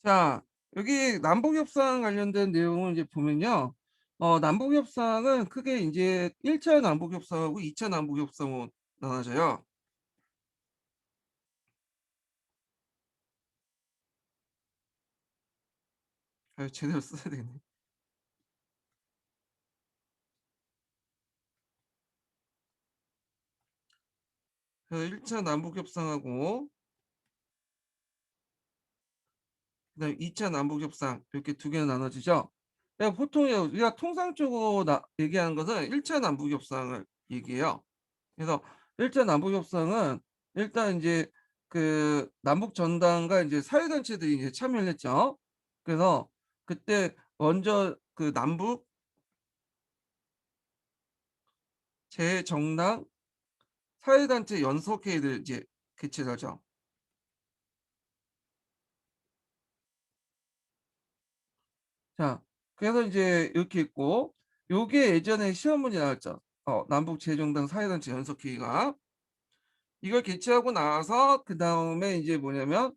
자, 여기 남북협상 관련된 내용을 이제 보면요. 남북협상은 크게 이제 1차 남북협상하고 2차 남북협상으로 나눠져요. 제대로 써야 되네. 그래서 1차 남북협상하고 그다음에 2차 남북협상 이렇게 두 개로 나눠지죠. 그러니까 보통 우리가 통상적으로 얘기하는 것은 1차 남북협상을 얘기해요. 그래서 1차 남북협상은 일단 이제 그 남북 정당과 이제 사회단체들이 이제 참여를 했죠. 그래서 그때 먼저 그 남북 제정당 사회단체 연석회의를 이제 개최를 하죠. 자, 그래서 이제 이렇게 있고 요게 예전에 시험 문제 나왔죠. 남북 제정당 사회단체 연석회의가 이걸 개최하고 나서 그다음에 이제 뭐냐면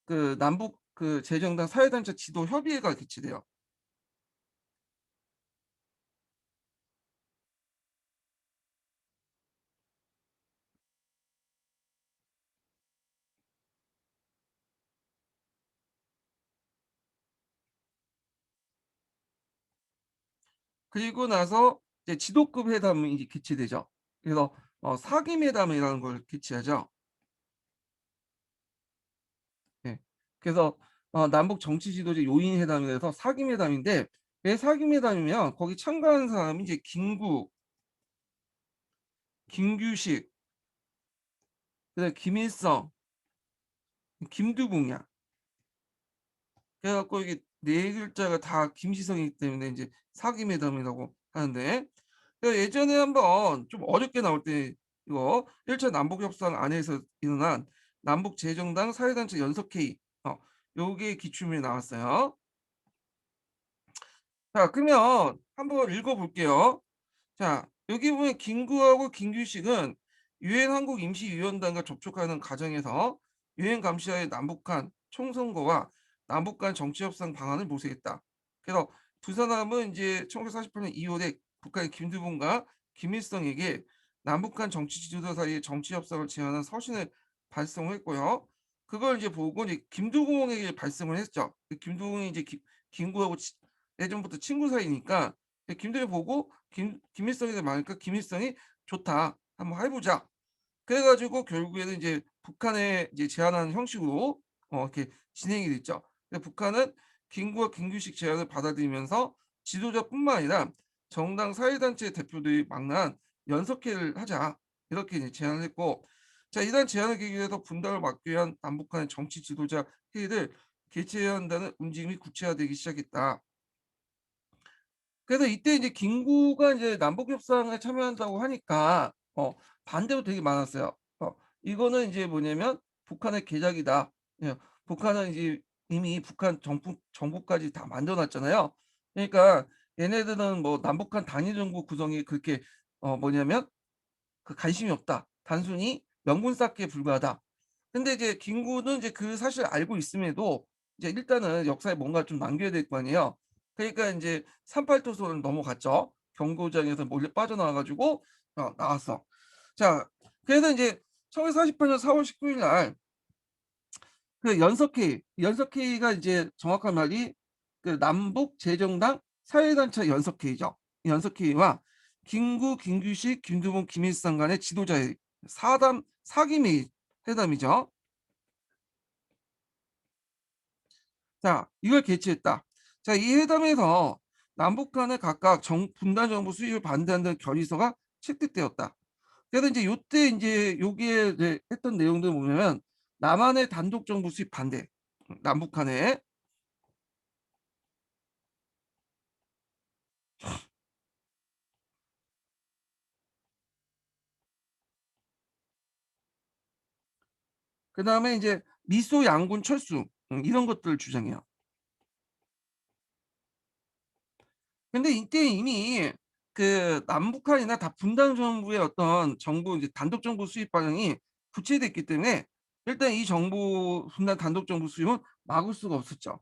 그 남북 그 제정당 사회단체 지도 협의회가 개최돼요. 그리고 나서 이제 지도급 회담이 이제 개최되죠. 그래서 사김회담이라는 걸 개최하죠. 예. 그래서 남북 정치 지도자 요인 회담이라서 사김회담인데 왜 사김회담이면 거기 참가하는 사람이 이제 김규식, 그다음에 김일성, 김두봉이야. 그래갖고 이게 네 글자가 다 김시성이기 때문에 이제 사김회담이라고 하는데 예전에 한번 좀 어렵게 나올 때 이거 1차 남북협상 안에서 일어난 남북 재정당 사회단체 연석회의 요게 기출문에 나왔어요. 자, 그러면 한번 읽어볼게요. 자, 여기 보면 김구하고 김규식은 유엔 한국 임시위원단과 접촉하는 과정에서 유엔 감시하에 남북한 총선거와 남북 간 정치협상 방안을 모색했다. 그래서 두 사람은 이제 1948년 2월에 북한의 김두봉과 김일성에게 남북 간 정치 지도자 사이의 정치협상을 제안한 서신을 발송했고요. 그걸 이제 보고 이제 김두봉에게 발송을 했죠. 김두봉이 이제 김구하고 예전부터 친구 사이니까 김대중 보고 김일성에 대해 많으니까 김일성이 좋다. 한번 해보자. 그래가지고 결국에는 이제 북한에 이제 제안하는 형식으로 이렇게 진행이 됐죠. 근데 북한은 김구와 김규식 제안을 받아들이면서 지도자뿐만 아니라 정당 사회단체 대표들이 망라한 연석회를 하자 이렇게 이제 제안을 했고, 자 이러한 제안을 계기로 해서 분단을 막기 위한 남북한의 정치 지도자 회의를 개최해야 한다는 움직임이 구체화되기 시작했다. 그래서 이때 이제 김구가 이제 남북 협상에 참여한다고 하니까 반대도 되게 많았어요. 이거는 이제 뭐냐면 북한의 계략이다. 예. 북한은 이제 이미 북한 정부까지 다 만들어 놨잖아요. 그러니까 얘네들은 뭐 남북한 단일 정부 구성이 그렇게 뭐냐면 그 관심이 없다. 단순히 명분 쌓기에 불과하다. 근데 이제 김구는 이제 그 사실을 알고 있음에도 이제 일단은 역사에 뭔가 좀 남겨야 될 거 아니에요. 그러니까 인제 38 도선을 넘어갔죠. 경고장에서 몰래 빠져나와 가지고 나왔어. 자, 그래서 인제 1948년 4월 19일 날 그 연석회의가 이제 정확한 말이 그 남북 재정당 사회단체 연석회의죠. 연석회의와 김구, 김규식, 김두봉, 김일성 간의 지도자의 사김회의 회담이죠. 자, 이걸 개최했다. 자, 이 회담에서 남북 간에 각각 분단 정부 수립을 반대한다는 결의서가 채택되었다. 그래서 이제 요때 이제 여기에 이제 했던 내용들 보면 남한의 단독 정부 수립 반대, 남북 간에. 그다음에 이제 미소 양군 철수, 이런 것들을 주장해요. 근데 이때 이미 그 남북한이나 다 분단 정부의 어떤 정부 이제 단독 정부 수립 방향이 구체됐기 때문에 일단 이 정부 분단 단독 정부 수립은 막을 수가 없었죠.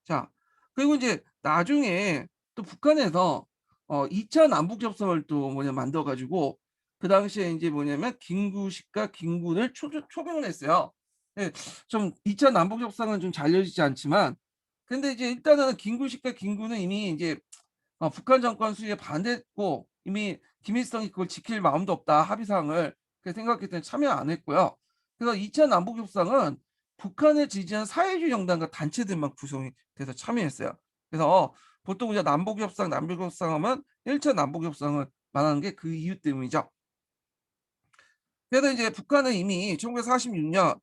자, 그리고 이제 나중에 또 북한에서 2차 남북 협상을 또 만들어 가지고 그 당시에 인제 김구식과 김군을 초빙을 했어요. 예. 좀 2차 남북 협상은 좀 잘 이어지지 않지만 근데 이제 일단은 김구식과 김군은 이미 인제 북한 정권 수립에 반대했고 이미 김일성이 그걸 지킬 마음도 없다 합의 사항을 그렇게 생각했기 때문에 참여 안 했고요. 그래서 2차 남북 협상은 북한을 지지한 사회주의 정당과 단체들만 구성이 돼서 참여했어요. 그래서 보통 이제 남북 협상, 남북 협상하면 1차 남북 협상을 말하는 게 그 이유 때문이죠. 그래서 이제 북한은 이미 1946년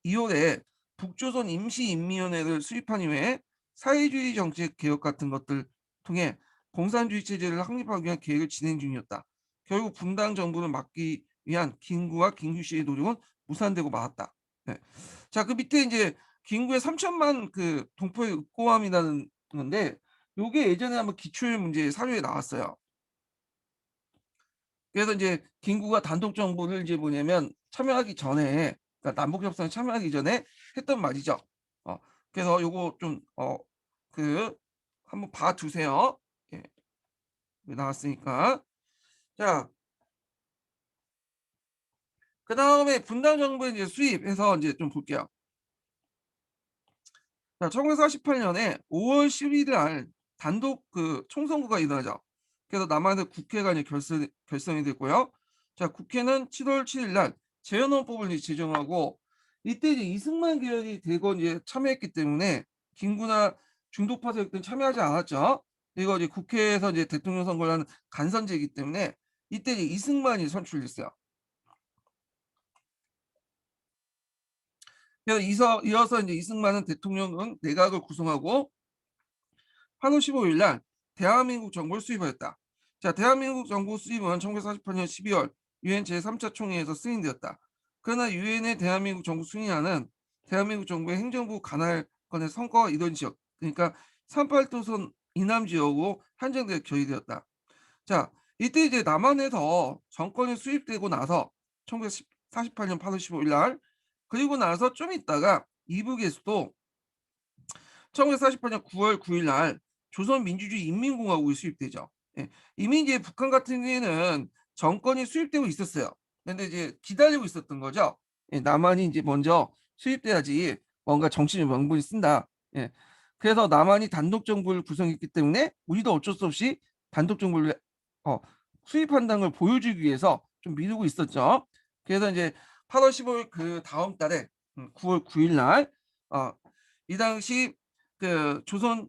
2 월에 북조선 임시인민위원회를 수립한 이후에 사회주의 정책 개혁 같은 것들 통해 공산주의 체제를 확립하기 위한 계획을 진행 중이었다. 결국 분당 정부를 막기 위한 김구와 김규 씨의 노력은 무산되고 말았다. 네. 자, 그 밑에 인제 김구의 3천만 그 동포의 윽고함이라는 건데 요게 예전에 한번 기출 문제 사료에 나왔어요. 그래서 인제 김구가 단독 정부를 이제 참여하기 전에 그러니까 남북 협상에 참여하기 전에 했던 말이죠. 어 그래서 요거 좀 그 한번 봐 두세요. 예. 여기 나왔으니까. 자, 그다음에 분당 정부의 이제 수입해서 인제 좀 볼게요. 자, 1948 년에 5월 11일 날 단독 그 총선거가 일어나죠. 그래서 남한의 국회가 이제 결성이 됐고요. 자, 국회는 7월 7일 날 재헌헌법을 이제 제정하고 이때 이제 이승만 개혁이 되고 이제 참여했기 때문에 김구나 중도파 세력들은 참여하지 않았죠. 이거 이제 국회에서 이제 대통령 선거를 하는 간선제이기 때문에 이때 이제 이승만이 선출됐어요. 그래서 이어서 이제 이승만은 대통령은 내각을 구성하고 8월 15일 날 대한민국 정부를 수립하였다. 자, 대한민국 정부 수립은 1948년 12월 유엔 제3차 총회에서 승인되었다. 그러나 유엔의 대한민국 정부 승인안은 대한민국 정부의 행정부 관할권의 성과가 이런 지역, 그러니까 38도선 이남 지역으로 한정되어 결의되었다. 자, 이때 이제 남한에서 정권이 수립되고 나서 1948년 8월 15일 날 그리고 나서 좀 있다가 이북에서도 1948년 9월 9일 날 조선민주주의 인민공화국이 수립되죠. 예. 이미 이제 북한 같은 경우에는 정권이 수립되고 있었어요. 근데 이제 기다리고 있었던 거죠. 예, 남한이 이제 먼저 수립돼야지 뭔가 정치적 명분이 쓴다. 예. 그래서 남한이 단독 정부를 구성했기 때문에 우리도 어쩔 수 없이 단독 정부를 어 수립한다는 걸 보여주기 위해서 좀 미루고 있었죠. 그래서 이제 8월 15일 그다음 달에 9월 9일 날 이 당시 그 조선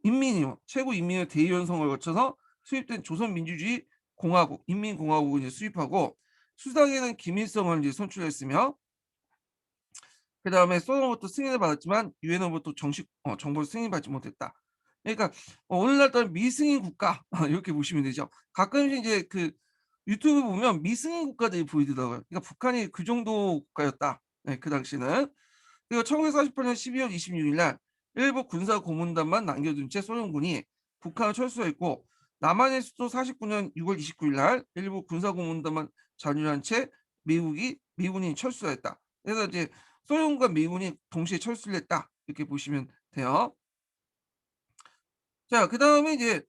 인민위원 최고인민회 대의원성을 거쳐서 수립된 조선민주주의 공화국 인민공화국을 이제 수립하고 수상에는 김일성을 이제 선출했으며 그다음에 소련으로부터 승인을 받았지만 유엔으로부터 정식 정보를 승인받지 못했다. 그러니까 오늘날 따른 미승인 국가 이렇게 보시면 되죠. 가끔씩 이제 그 유튜브 보면 미승인 국가들이 보이더라고요. 그러니까 북한이 그 정도 국가였다. 네, 그 당시는. 그리고 1948년 12월 26일 날 일부 군사 고문단만 남겨둔 채 소련군이 북한을 철수했고 남한의 수도 49년 6월 29일 날 일부 군사 고문단만 잔류한 채 미군이 철수했다. 그래서 이제 소련과 미군이 동시에 철수를 했다. 이렇게 보시면 돼요. 자, 그다음에 이제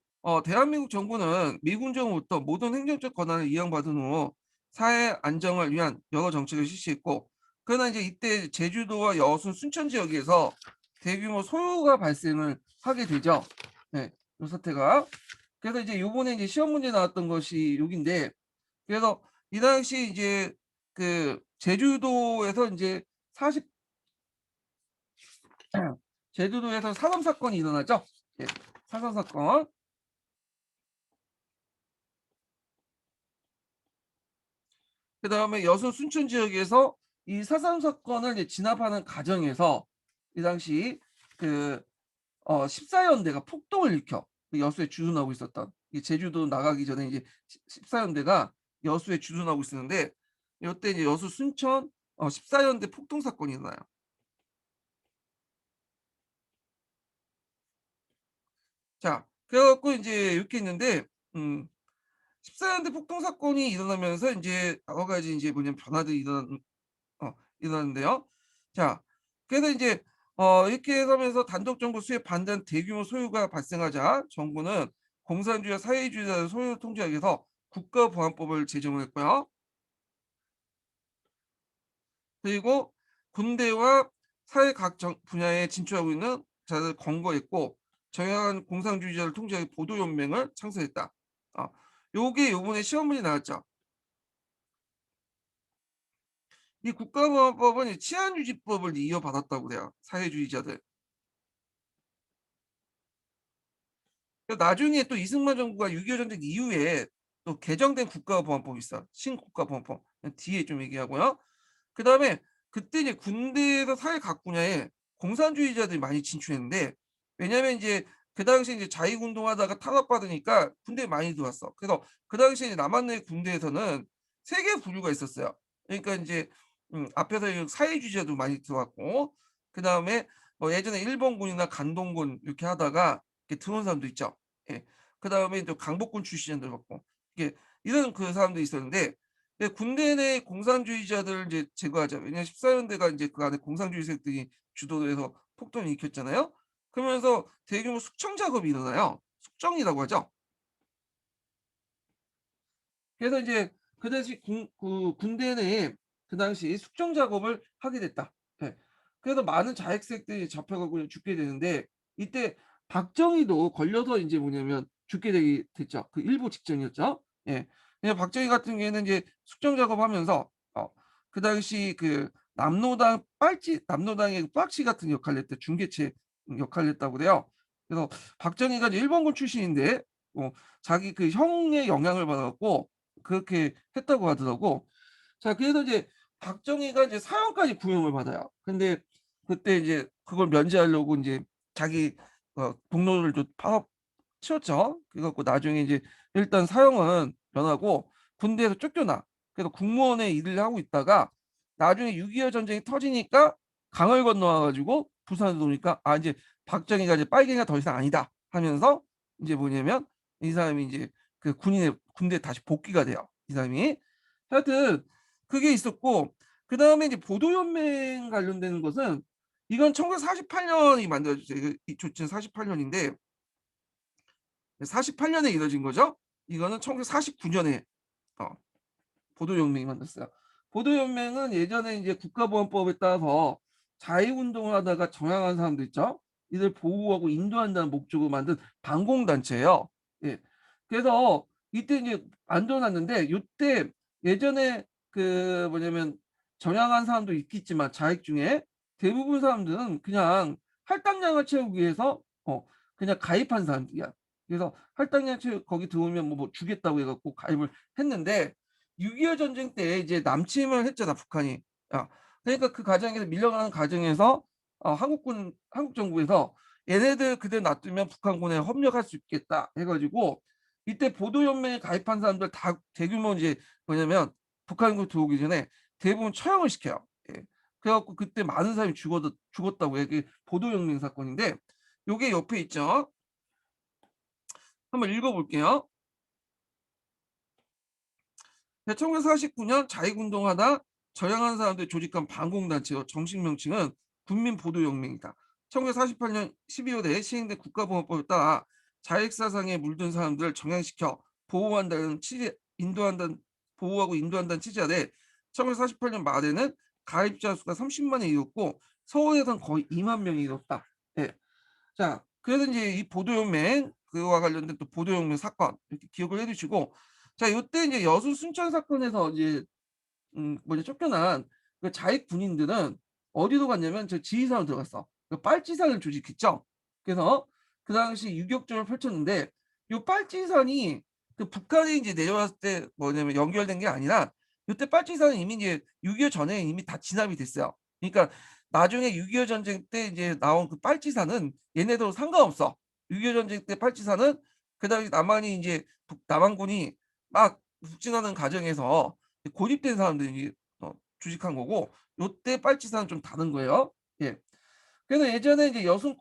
대한민국 정부는 미군 정부부터 모든 행정적 권한을 이양받은 후 사회 안정을 위한 여러 정책을 실시했고 그러나 이제 이때 제주도와 여순 순천 지역에서 대규모 소요가 발생을 하게 되죠. 네. 요 사태가. 그래서 이제 요번에 이제 시험 문제 나왔던 것이 여긴데 그래서 이 당시 이제 그 제주도에서 인제 40 제주도에서 사람 사건이 일어나죠. 예. 사상 사건. 그다음에 여수 순천 지역에서 이 사상 사건을 이제 진압하는 과정에서 이 당시 그 14 연대가 폭동을 일으켜 그 여수에 주둔하고 있었던 이 제주도 나가기 전에 이제 14 연대가 여수에 주둔하고 있었는데 요때 이제 여수 순천 14 연대 폭동 사건이 일어나요. 자, 그래 갖고 인제 이렇게 있는데 음 14 연대 폭동 사건이 일어나면서 인제 여러 가지 인제 변화들이 일어났는데요. 자, 그래서 인제 이렇게 해가면서 단독 정부 수에 반대한 대규모 소유가 발생하자 정부는 공산주의와 사회주의자의 소유 통제하기 위해서 국가보안법을 제정을 했고요. 그리고 군대와 사회 각 분야에 진출하고 있는 자를 검거했고 정약한 공산주의자를 통제하기 보도연맹을 창설했다. 어, 요게 요번에 시험문이 나왔죠. 이 국가보안법은 이 치안유지법을 이어받았다고 그래요. 사회주의자들. 나중에 또 이승만 정부가 6.25 전쟁 이후에 또 개정된 국가보안법이 있어. 신국가보안법. 뒤에 좀 얘기하고요. 그다음에 그때 이제 군대에서 사회 각 분야에 공산주의자들이 많이 진출했는데, 왜냐면 이제 그 당시에 이제 자익운동하다가 탄압받으니까 군대에 많이 들어왔어. 그래서 그 당시에 이제 남한내 군대에서는 3개 부류가 있었어요. 그러니까 인제 앞에서 사회주의자도 많이 들어왔고, 그다음에 예전에 일본군이나 간동군 이렇게 하다가 이렇게 들어온 사람도 있죠. 예. 그다음에 또 강복군 출신들 같고, 이게 이런 그 사람들이 있었는데, 군대 내 공산주의자들을 이제 제거하자. 왜냐하면 14년대가 인제 그 안에 공산주의 세력들이 주도를 해서 폭동을 일으켰잖아요. 그러면서 대규모 숙청 작업이 일어나요. 숙정이라고 하죠. 그래서 이제 그 당시 군대 내에 그 당시 숙청 작업을 하게 됐다. 예. 그래서 많은 자익세력들이 잡혀가고 죽게 되는데, 이때 박정희도 걸려서 인제 뭐냐면 죽게 되게 됐죠. 그 일보 직전이었죠. 예. 그냥 박정희 같은 경우에는 이제 숙청 작업하면서 그 당시 그 남로당의 빨치 같은 역할을 했대. 중개체 역할을 했다고 그래요. 그래서 박정희가 이제 일본군 출신인데 자기 그 형의 영향을 받아 갖고 그렇게 했다고 하더라고. 자, 그래서 이제 박정희가 이제 사형까지 구형을 받아요. 근데 그때 이제 그걸 면제하려고 인제 자기 동료를 좀 파업 치웠죠. 그래 갖고 나중에 이제 일단 사형은 면하고 군대에서 쫓겨나. 그래서 국무원의 일을 하고 있다가 나중에 6.25 전쟁이 터지니까 강을 건너와 가지고 부산으로 오니까 인제 박정희가 이제 '빨갱이가 더 이상 아니다.' 하면서 인제 뭐냐면 이 사람이 인제 그 군대에 다시 복귀가 돼요, 이 사람이. 하여튼 그게 있었고, 그다음에 이제 보도연맹 관련되는 것은 이건 1948 년이 만들어졌어요. 이거 이 조치는 48 년인데 48 년에 이뤄진 거죠. 이거는 1949 년에 어 보도연맹이 만들었어요. 보도연맹은 예전에 이제 국가보안법에 따라서 자익운동을 하다가 정양한 사람들 있죠. 이들 보호하고 인도한다는 목적으로 만든 반공단체예요. 예. 그래서 이때 이제 만들어 놨는데, 요때 예전에 그 뭐냐면 정양한 사람도 있겠지만 자익 중에 대부분 사람들은 그냥 할당량을 채우기 위해서 그냥 가입한 사람들이야. 그래서 할당량 채우 거기 들어오면 뭐 주겠다고 해 갖고 가입을 했는데, 6.25 전쟁 때 이제 남침을 했잖아, 북한이. 그러니까 그 과정에서 밀려나는 과정에서 한국 정부에서 "얘네들 그대로 놔두면 북한군에 협력할 수 있겠다." 해 가지고 이때 보도연맹에 가입한 사람들 다 대규모 이제 뭐냐면 북한군 들어오기 전에 대부분 처형을 시켜요. 예. 그래 갖고 그때 많은 사람이 죽었다고 해요. 그게 보도연맹 사건인데, 요게 옆에 있죠. 한번 읽어 볼게요. 네, 1949년 자익운동하다 저항한 사람들이 조직한 반공단체요. 정식 명칭은 국민보도연맹이다. 1948년 12월에 시행된 국가보안법에 따라 자익사상에 물든 사람들을 정양시켜 보호한다는 취지, 인도한다는 보호하고 인도한다는 취지 아래 1948년 말에는 가입자 수가 30만에 이뤘고 서울에선 거의 2만 명이 이뤘다. 예. 자, 그래서 인제 이 보도연맹 그와 관련된 또 보도연맹 사건 이렇게 기억을 해 두시고, 자 요때 인제 여수 순천 사건에서 이제 쫓겨난 그 자익 군인들은 어디로 갔냐면 저 지휘선으로 들어갔어. 그 빨치산을 조직했죠. 그래서 그 당시 유격전을 펼쳤는데, 요 빨치산이 그 북한이 인제 내려왔을 때 뭐냐면 연결된 게 아니라 요때 빨치산은 이미 이제 6.25 전에 이미 다 진압이 됐어요. 그러니까 나중에 6.25 전쟁 때 이제 나온 그 빨치산은 얘네들하고 상관없어. 6.25 전쟁 때 빨치산은 그 당시 남한이 인제 남한군이 막 북진하는 과정에서 고립된 사람들이 주식한 거고, 요때 빨치산은 좀 다른 거예요. 예. 그래서 예전에 이제 여순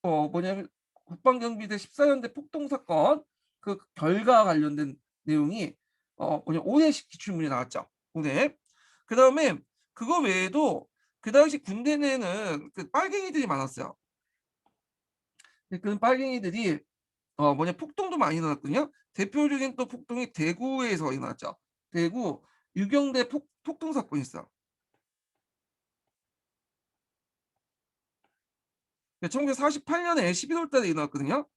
뭐냐면 국방경비대 14년대 폭동 사건 그 결과 관련된 내용이 오해식 기출문이 나왔죠, 오해. 그다음에 그거 외에도 그 당시 군대 내에는 그 빨갱이들이 많았어요. 그 빨갱이들이 폭동도 많이 일어났거든요. 대표적인 또 폭동이 대구에서 일어났죠. 대구 유경대 폭동 사건이 있어요. 1948년에 11월 달에 일어났거든요,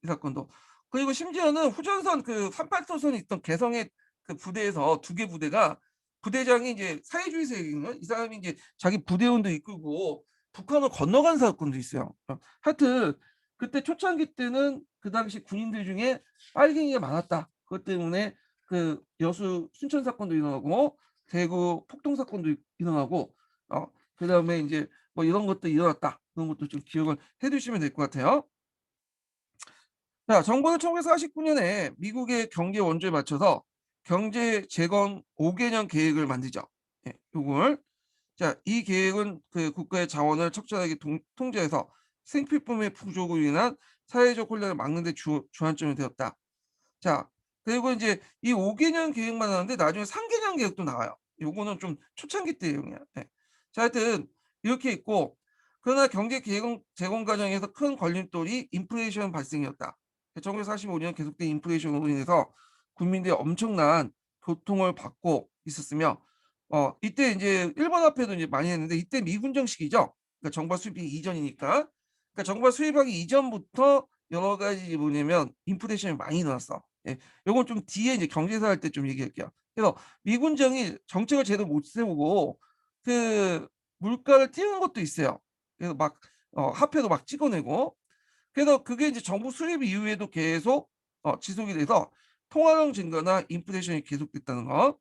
이 사건도. 그리고 심지어는 후전선 그 38도선이 있던 개성의 그 부대에서 두 개 부대가 부대장이 이제 사회주의세거든요. 이 사람이 이제 자기 부대원도 이끌고 북한을 건너간 사건도 있어요. 하여튼 그때 초창기 때는 그 당시 군인들 중에 빨갱이가 많았다. 그것 때문에 그 여수 순천 사건도 일어나고 대구 폭동 사건도 일어나고 어 그다음에 이제 뭐 이런 것도 일어났다. 그런 것도 좀 기억을 해 두시면 될 것 같아요. 자, 정부는 1949년에 미국의 경제 원조에 맞춰서 경제 재건 5개년 계획을 만들죠. 예, 요걸. 자, 이 계획은 그 국가의 자원을 적절하게 통제해서 생필품의 부족으로 인한 사회적 혼란을 막는 데 주안점이 되었다. 자, 그리고 이제 이 5개년 계획만 하는데 나중에 3개년 계획도 나와요. 요거는 좀 초창기 때 내용이야. 예. 자, 하여튼 이렇게 있고, 그러나 경제 재건 과정에서 큰 걸림돌이 인플레이션 발생이었다. 1945년 계속된 인플레이션으로 인해서 국민들이 엄청난 고통을 받고 있었으며, 이때 이제 일본 화폐도 이제 많이 했는데 이때 미군정 시기죠. 그러니까 정부 수입이 이전이니까. 그러니까 정부 수입하기 이전부터 여러 가지 뭐냐면 인플레이션이 많이 일어났어. 예. 요건 좀 뒤에 이제 경제사 할 때 좀 얘기할게요. 그래서 미군정이 정책을 제대로 못 세우고 그 물가를 띄우는 것도 있어요. 그래서 막 화폐도 막 찍어내고 그래서 그게 이제 정부 수립 이후에도 계속 지속이 돼서 통화량 증가나 인플레이션이 계속됐다는 거.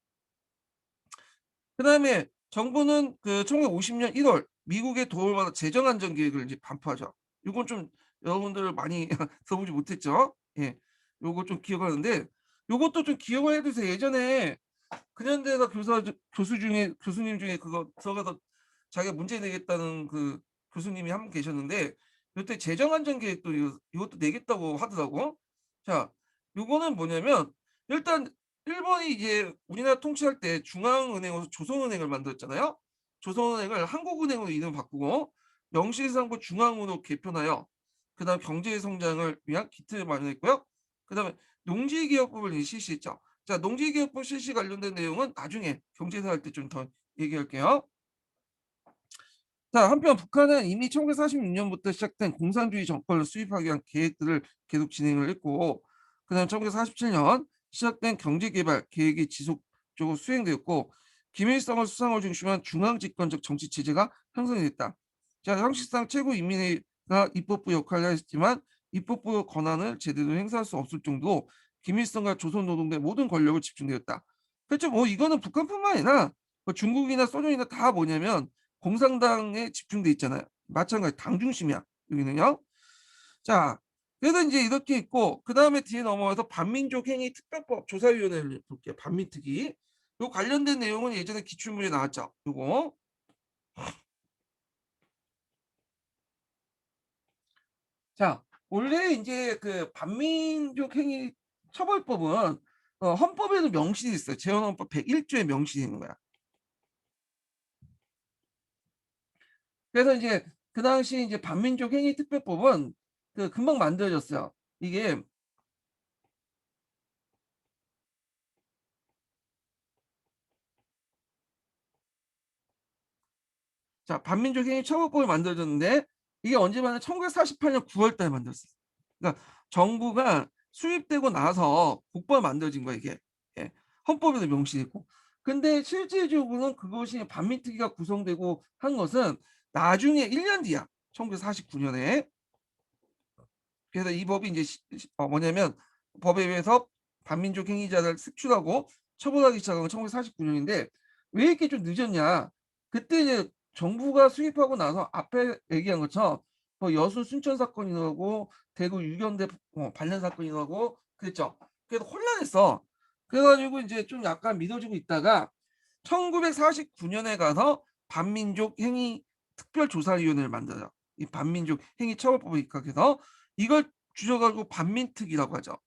그다음에 정부는 그 1950년 1월 미국의 도움을 받아 재정 안정 계획을 이제 발표하죠. 요건 좀 여러분들 많이 들어보지 못했죠. 예. 요거 좀 기억하는데 요것도 좀 기억을 해 두세요. 예전에 근현대사 교수님 중에 그거 들어가서 자기가 문제 내겠다는 그 교수님이 한 분 계셨는데 요때 재정 안정 계획도 이것도 내겠다고 하더라고. 자, 요거는 뭐냐면 일단 일본이 이제 우리나라 통치할 때 중앙은행으로 조선은행을 만들었잖아요. 조선은행을 한국은행으로 이름 바꾸고 명실상부 중앙으로 개편하여 그다음 경제 성장을 위한 기틀을 마련했고요. 그다음에 농지개혁법을 이제 실시했죠. 자, 농지개혁법 실시 관련된 내용은 나중에 경제사 할 때 좀 더 얘기할게요. 자, 한편 북한은 이미 1946년부터 시작된 공산주의 정권을 수립하기 위한 계획들을 계속 진행을 했고 그다음 1947년 시작된 경제개발 계획이 지속적으로 수행되었고 김일성을 수상을 중심한 중앙집권적 정치 체제가 형성이 됐다. 자, 형식상 최고인민회가 입법부 역할을 했지만 입법부 권한을 제대로 행사할 수 없을 정도로 김일성과 조선노동당 모든 권력을 집중되었다. 그렇죠. 뭐 이거는 북한뿐만 아니라 뭐 중국이나 소련이나 다 뭐냐면 공산당에 집중돼 있잖아요. 마찬가지 당 중심이야 여기는요. 자, 그래서 이제 이렇게 있고 그다음에 뒤에 넘어가서 반민족 행위 특별법 조사위원회를 볼게요. 반민특위. 요 관련된 내용은 예전에 기출문제 나왔죠. 요거. 자, 원래 이제 그 반민족 행위 처벌법은 헌법에도 명시돼 있어요. 재헌헌법 101조에 명시돼 있는 거야. 그래서 이제 그 당시 이제 반민족 행위 특별법은 그 금방 만들어졌어요. 이게 자, 반민족 행위 처벌법이 만들어졌는데 이게 언제 만든 1948년 9월 달에 만들었어요. 그러니까 정부가 수립되고 나서 국법이 만들어진 거야 이게. 예. 헌법에도 명시돼 있고. 근데 실질적으로는 그것이 반민특위가 구성되고 한 것은 나중에 1년 뒤야. 1949년에. 그래서 이 법이 이제 뭐냐면 법에 의해서 반민족 행위자를 색출하고 처벌하기 시작한 건 1949년인데 왜 이렇게 좀 늦었냐? 그때 이제 정부가 수립하고 나서 앞에 얘기한 것처럼 뭐 여수 순천 사건이 나고 대구 유경대 반란 사건이 나고 그랬죠. 그래서 혼란했어. 그래가지고 이제 좀 약간 미뤄지고 있다가 1949년에 가서 반민족 행위 특별조사위원회를 만들어요. 이 반민족 행위 처벌법을 입각해서 이걸 줄여 가지고 반민특위라고 하죠.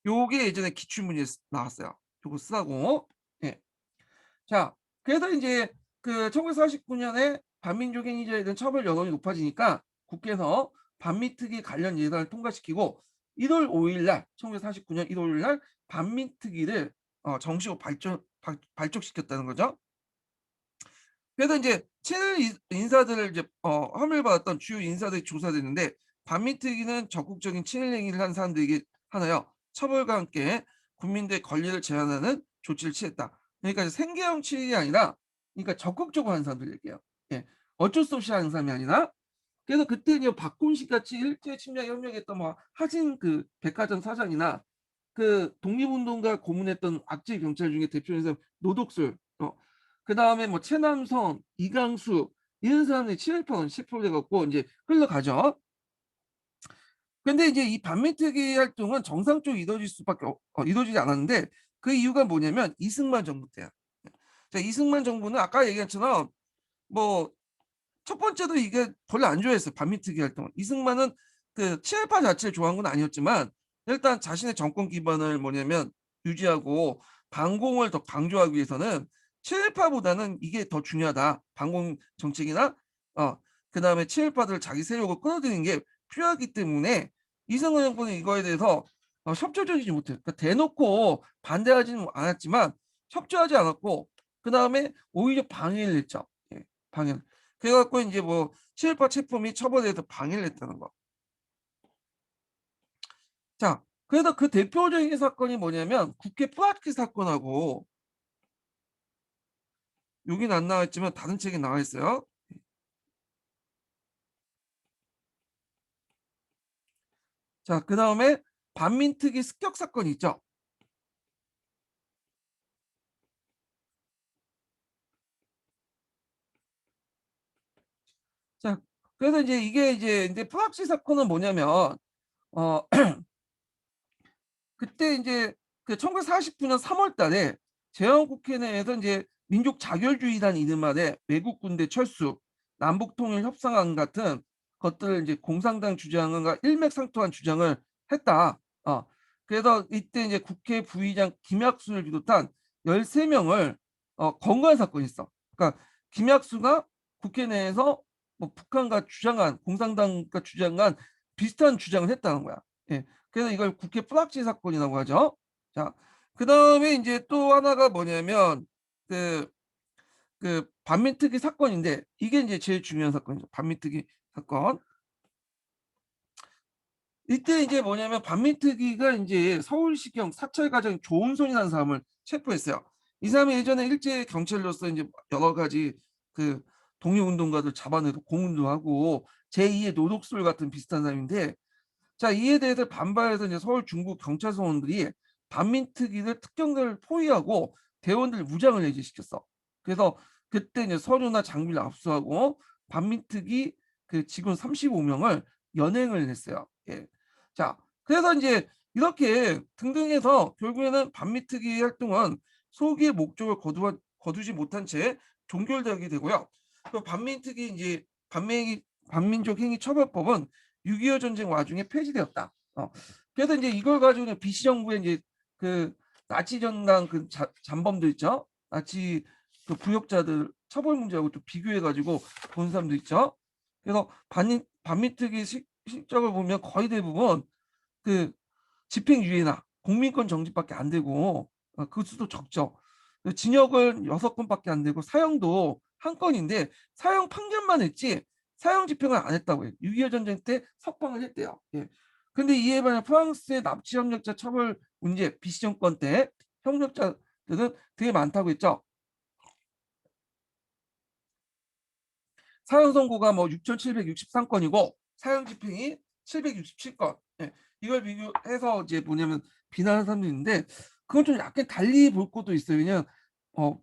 요게 예전에 기출문제에 나왔어요. 요거 쓰라고. 예. 자, 그래서 인제 그 1949년에 반민족 행위자에 대한 처벌 여론이 높아지니까 국회에서 반미특위 관련 예산을 통과시키고 1월 5일 날 1949년 1월 5일 날 반미특위를 정식으로 발족시켰다는 거죠. 그래서 인제 친일 인사들을 이제 혐의를 받았던 주요 인사들이 조사됐는데 반민특위는 적극적인 친일 행위를 한 사람들에게 하나요 처벌과 함께 국민들의 권리를 제한하는 조치를 취했다. 그러니까 이제 생계형 친일이 아니라 그러니까 적극적으로 하는 사람들 얘기예요. 예. 어쩔 수 없이 하는 사람이 아니라 그래서 그때 이제 박훈식 같이 일제 침략에 협력했던 뭐 하진 그 백화점 사장이나 그 독립운동가 고문했던 악질 경찰 중에 대표적인 사람 노독술 그다음에 뭐 최남선, 이강수 이런 사람들이 친일파원 10%돼 갖고 인제 흘러가죠. 근데 이제 이 반민특위 활동은 정상적으로 이루어질 수밖에 이루어지지 않았는데 그 이유가 뭐냐면 이승만 정부 때야. 자 이승만 정부는 아까 얘기한 것처럼 뭐 첫 번째도 이게 별로 안 좋아했어요, 반민특위 활동을. 이승만은 그 친일파 자체를 좋아한 건 아니었지만 일단 자신의 정권 기반을 뭐냐면 유지하고 반공을 더 강조하기 위해서는 친일파보다는 이게 더 중요하다. 반공 정책이나 그다음에 친일파들을 자기 세력으로 끌어들이는 게 필요하기 때문에 이승만 정부는 이거에 대해서 협조적이지 못해요. 그러니까 대놓고 반대하지는 않았지만 협조하지 않았고 그다음에 오히려 방해를 했죠. 예. 방해를. 그래 갖고 인제 뭐 친일파 체포 및 처벌에 대해서 방해를 했다는 거. 자 그래서 그 대표적인 사건이 뭐냐면 국회 뿌라키 사건하고 여기는 안 나와 있지만 다른 책에 나와 있어요. 자 그다음에 반민특위 습격 사건이 있죠. 자 그래서 이제 이게 이제 뿌락시 사건은 뭐냐면 어 그때 인제 그 1949년 3월 달에 제헌국회 내에서 인제 민족자결주의라는 이름 아래 외국 군대 철수, 남북 통일 협상안 같은 것들을 인제 공산당 주장과 일맥상통한 주장을 했다. 그래서 이때 인제 국회 부의장 김약수를 비롯한 13 명을 검거한 사건이 있어. 그러니까 김약수가 국회 내에서 뭐 북한과 주장한 공산당과 주장한 비슷한 주장을 했다는 거야. 예. 그래서 이걸 국회 뿌락지 사건이라고 하죠. 자 그다음에 인제 또 하나가 뭐냐면 그 반민특위 사건인데 이게 인제 제일 중요한 사건이죠. 반민특위 사건. 이때 이제 뭐냐면 반민특위가 인제 서울시경 사찰 가장 조은선이라는 사람을 체포했어요. 이 사람이 예전에 일제 경찰로서 인제 여러 가지 그 독립운동가들 잡아내고 고문도 하고 제2의 노독술 같은 비슷한 사람인데 자 이에 대해서 반발해서 이제 서울 중부 경찰서원들이 반민특위를 특경대를 포위하고 대원들 무장을 해제시켰어. 그래서 그때 이제 서류나 장비를 압수하고 반민특위 그 직원 35 명을 연행을 했어요. 예. 자 그래서 인제 이렇게 등등 해서 결국에는 반민특위 활동은 소기의 목적을 거두지 못한 채 종결되게 되고요. 그 반민특위 인제 반민족 행위 처벌법은 6.25 전쟁 와중에 폐지되었다. 그래서 인제 이걸 가지고는 비시 정부의 인제 그 나치 정당 그 잠범들 있죠. 나치 그 부역자들 처벌 문제하고 또 비교해 가지고 본 사람도 있죠. 그래서 반민특위 실적을 보면 거의 대부분 그 집행유예나 공민권 정지밖에 안 되고 그 수도 적죠. 그 징역은 6 건밖에 안 되고 사형도 1 건인데 사형 판결만 했지 사형 집행을 안 했다고 해요. 6.25 전쟁 때 석방을 했대요. 예. 근데 이에 반해 프랑스의 납치 협력자 처벌 문제 비시 정권 때 협력자들은 되게 많다고 했죠. 사형 선고가 뭐 6,763 건이고 사형 집행이 767 건. 예. 이걸 비교해서 이제 뭐냐면 비난하는 사람도 있는데 그건 좀 약간 달리 볼 것도 있어요. 왜냐면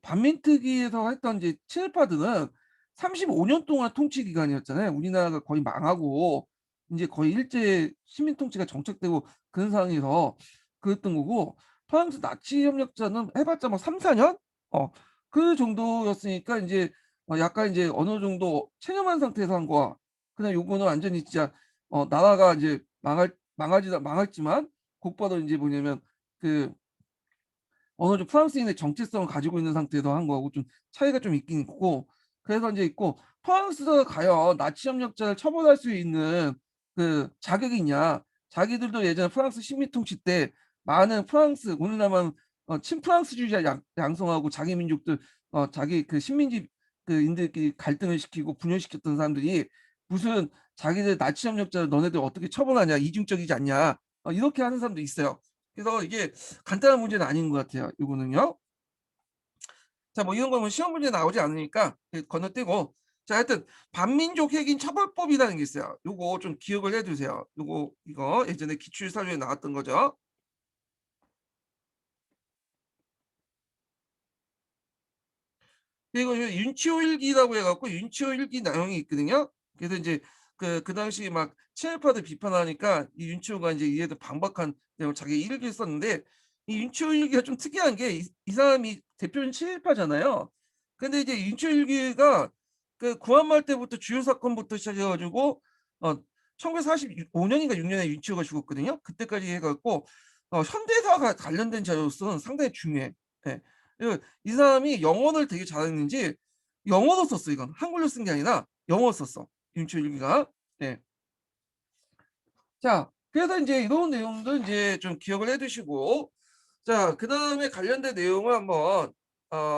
반민특위에서 했던 이제 친일파들은 35년 동안 통치 기간이었잖아요. 우리나라가 거의 망하고 인제 거의 일제 식민 통치가 정착되고 그런 상황에서 그랬던 거고 프랑스 나치 협력자는 해 봤자 뭐 3-4 년? 그 정도였으니까 인제 약간 이제 어느 정도 체념한 상태에서 한 거와 그냥 요거는 완전히 진짜 나라가 이제 망했지만 곧바로 인제 뭐냐면 그 어느 정도 프랑스인의 정체성을 가지고 있는 상태에서 한 거하고 좀 차이가 좀 있긴 있고, 그래서 인제 있고, 프랑스가 과연 나치 협력자를 처벌할 수 있는 그 자격이 있냐. 자기들도 예전에 프랑스 식민 통치 때 많은 프랑스 오늘날만 친프랑스주의자 양성하고 자기 민족들 자기 그 식민지 그 인들끼리 갈등을 시키고 분열시켰던 사람들이 무슨 자기들 나치 협력자를 "너네들 어떻게 처벌하냐. 이중적이지 않냐." 이렇게 하는 사람도 있어요. 그래서 이게 간단한 문제는 아닌 것 같아요, 요거는요. 자 뭐 이런 거는 시험 문제에 나오지 않으니까 건너뛰고, 자 하여튼 반민족 핵인 처벌법이라는 게 있어요. 요거 좀 기억을 해 두세요. 요거 이거 예전에 기출 사료에 나왔던 거죠. 그리고 요 윤치호 일기라고 해 갖고 윤치호 일기 내용이 있거든요. 그래서 인제 그 당시 막 친일파들 비판하니까 이 윤치호가 인제 이에 대해 반박한 내용을 자기 일기에 썼는데, 이 윤치호 일기가 좀 특이한 게 이 사람이 대표는 친일파잖아요. 근데 이제 윤치호 일기가 그 구한말 때부터 주요 사건부터 시작해 가지고 1945 년인가 6 년에 윤치호가 죽었거든요. 그때까지 해 갖고 현대사가 관련된 자료로서는 상당히 중요해. 예. 이 사람이 영어를 되게 잘했는지 영어로 썼어 이건. 한글로 쓴 게 아니라 영어로 썼어. 윤초일기가. 네. 자 그래서 인제 이런 내용도 인제 좀 기억을 해 두시고, 자 그다음에 관련된 내용을 한번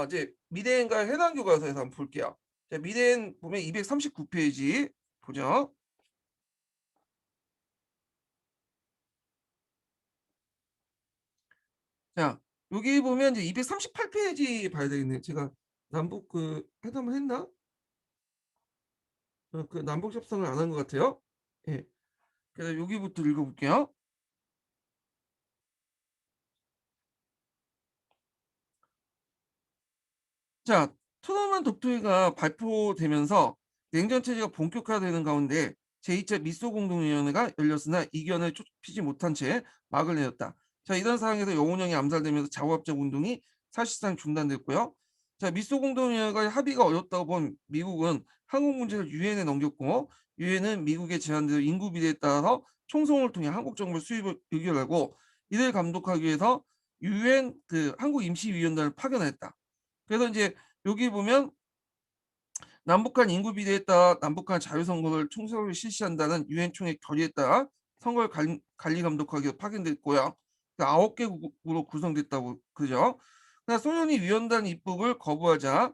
이제 미대인과 해당 교과서에서 한번 볼게요. 자 미대인 보면 239 페이지 보죠. 자 여기 보면 이제 238 페이지 봐야 되겠네요. 제가 남북 회담을 했나? 그 남북 협상을 안 한 것 같아요. 예. 그래서 여기부터 읽어 볼게요. 자, 트루먼 독도회가 발표되면서 냉전 체제가 본격화되는 가운데 제2차 미소 공동위원회가 열렸으나 이견을 좁히지 못한 채 막을 내렸다. 자, 이런 상황에서 영운형이 암살되면서 자구합작 운동이 사실상 중단됐고요. 자, 미소 공동위원회가 합의가 어렵다고 본 미국은 한국 문제를 유엔에 넘겼고, 유엔은 미국의 제안대로 인구 비례에 따라서 총선을 통해 한국 정부 수입을 의결하고, 이를 감독하기 위해서 유엔 한국 임시위원단을 파견했다. 그래서 인제 여기 보면 남북한 인구 비례에 따라 남북한 자유선거를 총선을 실시한다는 유엔 총회 결의에 따라 선거를 관리 감독하기 위해 파견됐고요. 그 9 개국으로 구성됐다고 그러죠. 그러나 소련이 위원단 입국을 거부하자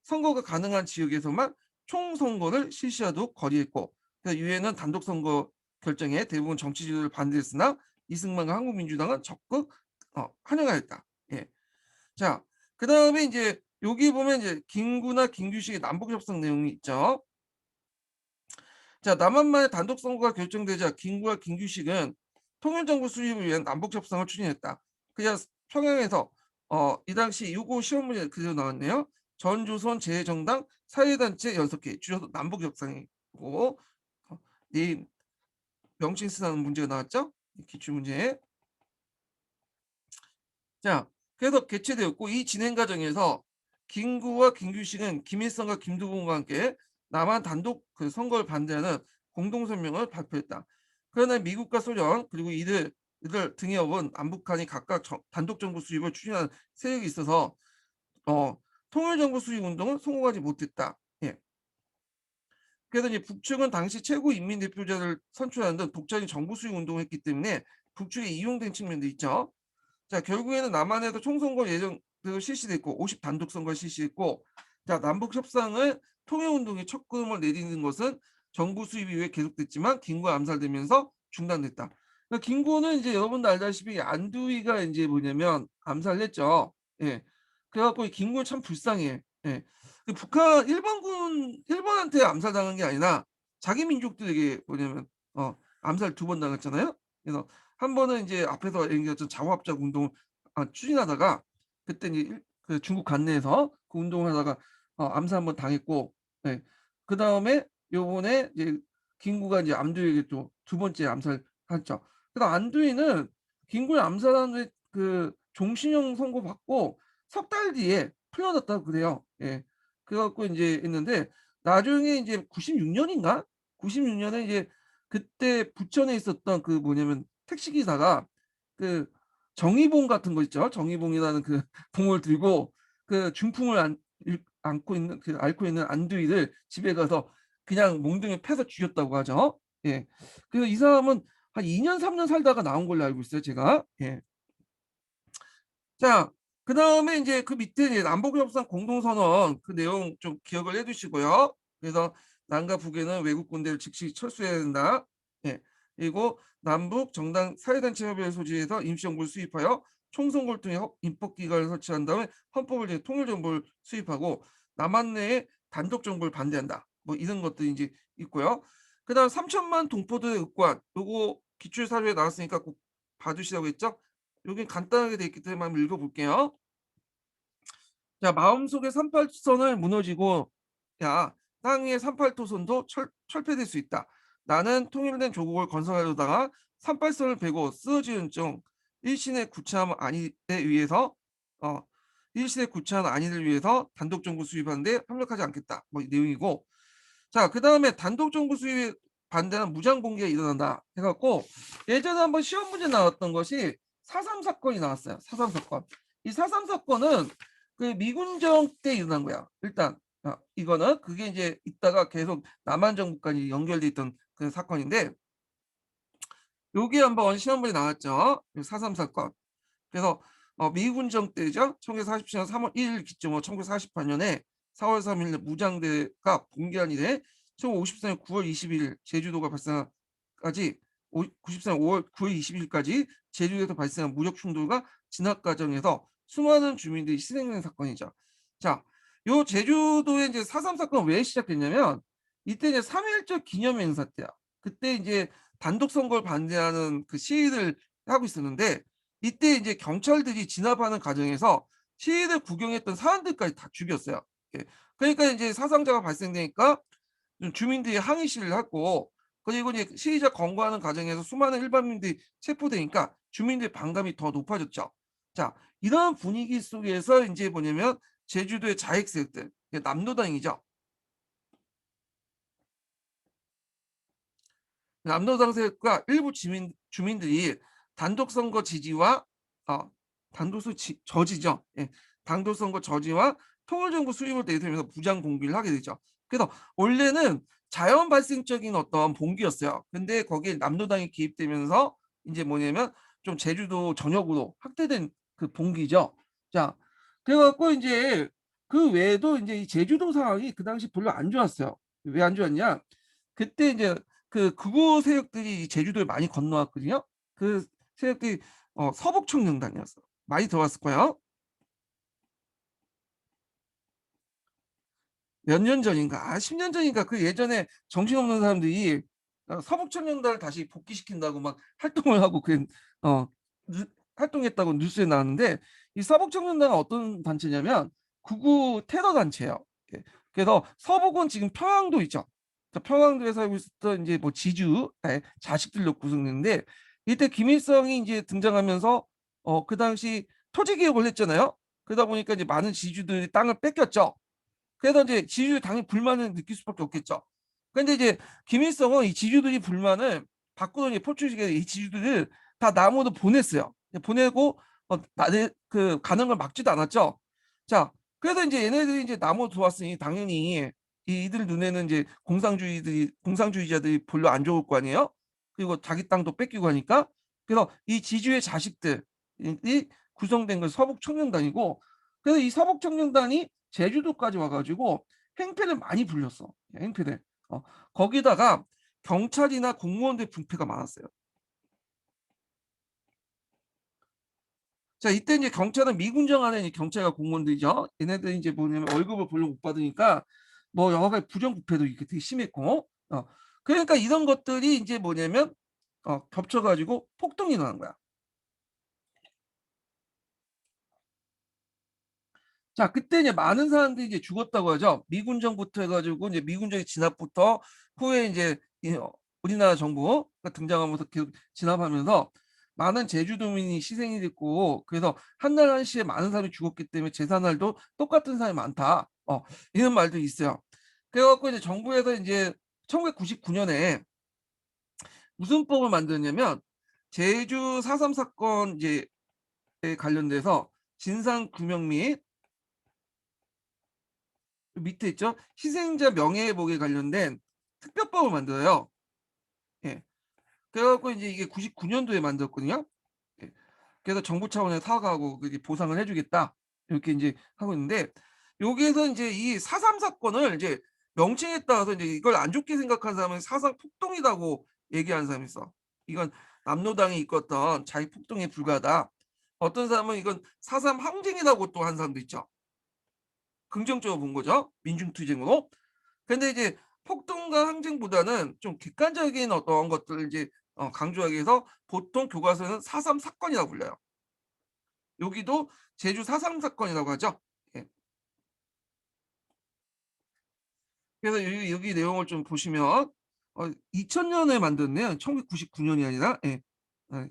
선거가 가능한 지역에서만 총선거를 실시하도록 결의했고, 그래서 유엔은 단독 선거 결정에 대부분 정치 지도를 반대했으나 이승만과 한국민주당은 적극 환영하였다. 예. 자 그다음에 인제 여기 보면 이제 김구나 김규식의 남북 협상 내용이 있죠. 자 남한만의 단독 선거가 결정되자 김구와 김규식은 통일 정부 수립을 위한 남북 협상을 추진했다. 그래서 평양에서 이 당시 요거 시험 문제 그대로 나왔네요. 전조선 재정당 사회단체 연석회 줄여서 남북 협상이고 이 명칭 쓰라는 문제가 나왔죠. 기출 문제. 자 그래서 개최되었고, 이 진행 과정에서 김구와 김규식은 김일성과 김두봉과 함께 남한 단독 선거를 반대하는 공동 성명을 발표했다. 그러나 미국과 소련 그리고 이들 등에 업은 남북한이 각각 단독 정부 수립을 추진하는 세력이 있어서 어 통일 정부 수립 운동은 성공하지 못했다. 예. 그래서 이제 북측은 당시 최고 인민 대표자를 선출하는 등 독자적인 정부 수립 운동을 했기 때문에 북측에 이용된 측면도 있죠. 자 결국에는 남한에도 총선거 예정대로 실시됐고 50 단독 선거가 실시됐고, 자 남북 협상을 통일 운동의 첫 걸음을 내디딘 것은 정부 수립 이후에 계속됐지만 김구가 암살되면서 중단됐다. 그러니까 김구는 이제 여러분도 알다시피 안두희가 인제 뭐냐면 암살을 했죠. 예. 그래 갖고 이 김구는 참 불쌍해. 예. 북한 일본한테 암살당한 게 아니라 자기 민족들에게 뭐냐면 암살 2번 당했잖아요. 그래서 한 번은 인제 앞에서 얘기했던 자화합작 운동을 추진하다가 그때 이제 중국 관내에서 그 운동을 하다가 암살 한번 당했고, 예. 그다음에 요번에 이제 김구가 이제 안두희에게 또 2번째 암살했죠. 그래서 안두희는 김구를 암살한 후에 종신형 선고받고 석 달 뒤에 풀려났다고 그래요. 예. 그래 갖고 인제 했는데 나중에 인제 96 년인가? 96 년에 이제 그때 부천에 있었던 뭐냐면 택시기사가 그 정의봉 같은 거 있죠. 정의봉이라는 그 봉을 들고 그 중풍을 안고 있는 그 앓고 있는 안두이를 집에 가서 그냥 몽둥이 패서 죽였다고 하죠. 예. 그래서 이 사람은 한 2년 3년 살다가 나온 걸로 알고 있어요, 제가. 예. 자, 그다음에 인제 그 밑에 이제 남북협상 공동선언 그 내용 좀 기억을 해 두시고요. 그래서 "남과 북에는 외국 군대를 즉시 철수해야 된다." 예. 그리고 "남북 정당 사회단체 협의를 소지해서 임시정부를 수립하여 총선거를 통해 입법기관을 설치한 다음에 헌법을 이제 통일정부를 수립하고 남한 내에 단독 정부를 반대한다." 뭐 이런 것들이 인제 있고요. 그다음 3천만 동포들의 읍관 요거 기출 사료에 나왔으니까 꼭 봐 주시라고 했죠. 여긴 간단하게 돼 있기 때문에 한번 읽어 볼게요. 자, 마음속의 38선을 무너지고 야, 땅 위의 38토선도 철폐될 수 있다. 나는 통일된 조국을 건설하려다가 38선을 베고 쓰러지는 중 일신의 구차함 안위에 의해서 어 일신의 구차한 안위를 위해서 단독 정부 수립하는 데 협력하지 않겠다. 뭐 이 내용이고, 자, 그다음에 단독 정부 수립에 반대하는 무장 봉기가 일어난다 해 갖고 예전에 한번 시험 문제 나왔던 것이 4.3 사건이 나왔어요. 4.3 사건. 이 4.3 사건은 그 미군정 때 일어난 거야. 일단 이거는 그게 이제 있다가 계속 남한 정부까지 연결돼 있던 그 사건인데, 요게 한번 시험 문제 나왔죠. 요 4.3 사건. 그래서 미군정 때죠. 1947년 3월 1일 기점으로 1948년에 4월 3일 무장대가 봉기한 이래 1954년 9월 20일 제주도가 발생까지 94년 5월 9일 20일까지 제주도에서 발생한 무력 충돌과 진압 과정에서 수많은 주민들이 희생된 사건이죠. 자, 요 제주도의 이제 4.3 사건은 왜 시작됐냐면 이때 이제 3.1절 기념 행사 때야. 그때 이제 단독 선거를 반대하는 그 시위를 하고 있었는데 이때 이제 경찰들이 진압하는 과정에서 시위를 구경했던 사람들까지 다 죽였어요. 예. 그러니까 인제 사상자가 발생되니까 좀 주민들이 항의 시위를 하고, 그리고 이제 시위자 검거하는 과정에서 수많은 일반민들이 체포되니까 주민들의 반감이 더 높아졌죠. 자, 이런 분위기 속에서 인제 뭐냐면 제주도의 자익 세력들, 남로당이죠. 남로당 세력과 일부 주민들이 단독 선거 지지와 어 단독 저지죠. 예. 단독 선거 저지와 통일정부 수립을 내세우면서 무장 봉기를 하게 되죠. 그래서 원래는 자연 발생적인 어떤 봉기였어요. 근데 거기에 남로당이 개입되면서 인제 뭐냐면 좀 제주도 전역으로 확대된 그 봉기죠. 자, 그래 갖고 인제 그 외에도 인제 이 제주도 상황이 그 당시 별로 안 좋았어요. 왜 안 좋았냐? 그때 인제 그 극우 세력들이 제주도에 많이 건너왔거든요. 그 세력들이 서북청년단이었어. 많이 들어봤을 거예요. 몇 년 전인가 10년 전인가 그 예전에 정신없는 사람들이 서북청년단을 다시 복귀시킨다고 막 활동을 하고 그 어 뉴 활동했다고 뉴스에 나왔는데, 이 서북청년단은 어떤 단체냐면 극우 테러 단체예요. 예. 그래서 서북은 지금 평안도 있죠. 그 평안도에 살고 있었던 인제 뭐 지주의 자식들로 구성됐는데, 이때 김일성이 인제 등장하면서 그 당시 토지 개혁을 했잖아요. 그러다 보니까 이제 많은 지주들이 땅을 뺏겼죠. 그래서 이제 지주들이 당연히 불만을 느낄 수밖에 없겠죠. 근데 이제 김일성은 이 지주들이 불만을 받고서는 포르투기에 이 지주들을 다 남으로 보냈어요. 보내고 나네 그 가는 걸 막지도 않았죠. 자, 그래서 인제 얘네들이 인제 남으로 들어왔으니 당연히 이들 눈에는 인제 공산주의자들이 별로 안 좋을 거 아니에요. 그리고 자기 땅도 뺏기고 하니까. 그래서 이 지주의 자식들이 구성된 건 서북청년단이고, 그래서 이 서북청년단이 제주도까지 와 가지고 행패를 많이 불렸어. 행패를. 어 거기다가 경찰이나 공무원들 분패가 많았어요. 자, 이때 인제 경찰은 미군정 안에 이제 경찰과 공무원들이죠. 얘네들이 인제 뭐냐면 월급을 별로 못 받으니까 뭐 여러 가지 부정부패도 이렇게 되게 심했고, 그러니까 이런 것들이 인제 뭐냐면 겹쳐 가지고 폭동이 일어난 거야. 자, 그때 이제 많은 사람들이 이제 죽었다고 하죠. 미군정부터 해 가지고 이제 미군정의 진압부터 후에 인제 우리나라 정부가 등장하면서 계속 진압하면서 많은 제주도민이 희생이 됐고, 그래서 "한날 한시에 많은 사람이 죽었기 때문에 제사날도 똑같은 사람이 많다." 이런 말도 있어요. 그래 갖고 이제 정부에서 인제 1999 년에 무슨 법을 만들었냐면 제주 4.3 사건 이제 관련돼서 진상 규명 및 밑에 있죠. 희생자 명예회복에 관련된 특별법을 만들어요. 예. 그래 갖고 인제 이게 99 년도에 만들었거든요. 예. 그래서 정부 차원에서 사과하고 그게 "보상을 해 주겠다." 이렇게 인제 하고 있는데, 여기에서 인제 이 4.3 사건을 이제 명칭에 따라서 이제 이걸 안 좋게 생각하는 사람은 사상 폭동이라고 얘기하는 사람이 있어. "이건 남로당이 이끌었던 자익 폭동에 불과하다." 어떤 사람은 "이건 4.3 항쟁이라고 또 하는 사람도 있죠. 긍정적으로 본 거죠, 민중투쟁으로. 근데 이제 폭동과 항쟁보다는 좀 객관적인 어떤 것들을 이제 강조하기 위해서 보통 교과서에는 4.3 사건이라고 불러요. 여기도 제주 4.3 사건이라고 하죠. 예. 그래서 여기 내용을 좀 보시면 2000 년에 만들었네요. 1999 년이 아니라. 예.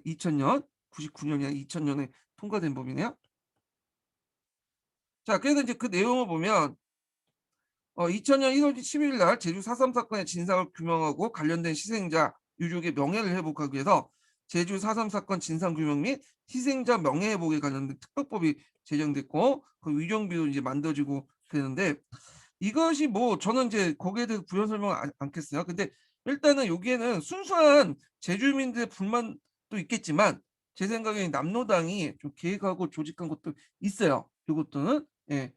2000 년, 99 년이 아니라 2000 년에 통과된 법이네요. 자, 그래서 이제 그 내용을 보면 2000년 1월 12일 날 제주 4.3 사건의 진상을 규명하고 관련된 희생자 유족의 명예를 회복하기 위해서 제주 4.3 사건 진상 규명 및 희생자 명예 회복에 관련된 특별법이 제정됐고, 그 위정비도 이제 만들어지고 되는데, 이것이 뭐 저는 이제 거기에 대해서 부연 설명을 안 않겠어요. 근데 일단은 여기에는 순수한 제주민들의 불만도 있겠지만, 제 생각에는 남로당이 좀 계획하고 조직한 것도 있어요, 요것들은. 예.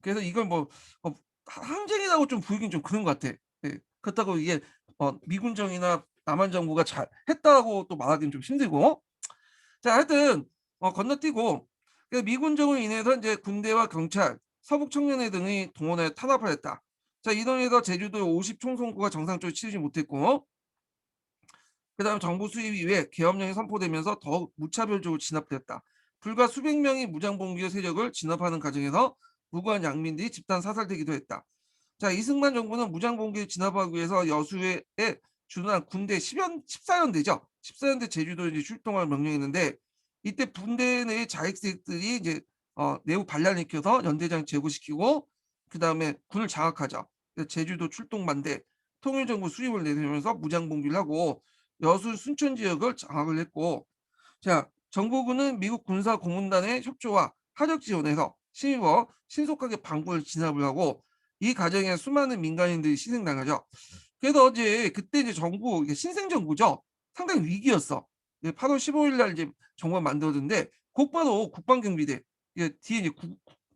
그래서 이걸 뭐 어 항쟁이라고 좀 부르긴 좀 그런 것 같아. 예. 그렇다고 이게 미군정이나 남한 정부가 잘했다고 또 말하기는 좀 힘들고. 자, 하여튼 건너뛰고 그 미군정으로 인해서 인제 군대와 경찰, 서북 청년회 등이 동원하여 탄압하였다. 자, 이로 인해서 제주도 50 총선거가 정상적으로 치르지 못했고, 그다음에 정부 수립 이후에 계엄령이 선포되면서 더욱 무차별적으로 진압되었다. 불과 수백 명의 무장봉기의 세력을 진압하는 과정에서 무고한 양민들이 집단 사살되기도 했다. 자, 이승만 정부는 무장봉기를 진압하기 위해서 여수에 주둔한 군대 14연대죠. 14연대 제주도에 이제 출동할 명령했는데, 이때 군대 내의 자익 세력들이 이제 내부 반란을 일으켜서 연대장 제거시키고, 그다음에 군을 장악하죠. 그래서 제주도 출동 반대, 통일정부 수립을 내세우면서 무장봉기를 하고 여수 순천 지역을 장악을 했고, 자, 정부군은 미국 군사 고문단의 협조와 화력 지원에서 힘입어 신속하게 반군을 진압을 하고, 이 과정에 수많은 민간인들이 희생당하죠. 그래서 이제 그때 이제 정부, 이게 신생 정부죠. 상당히 위기였어. 8월 15일 날 이제 정부가 만들어졌는데, 곧바로 국방경비대, 이게 뒤에 이제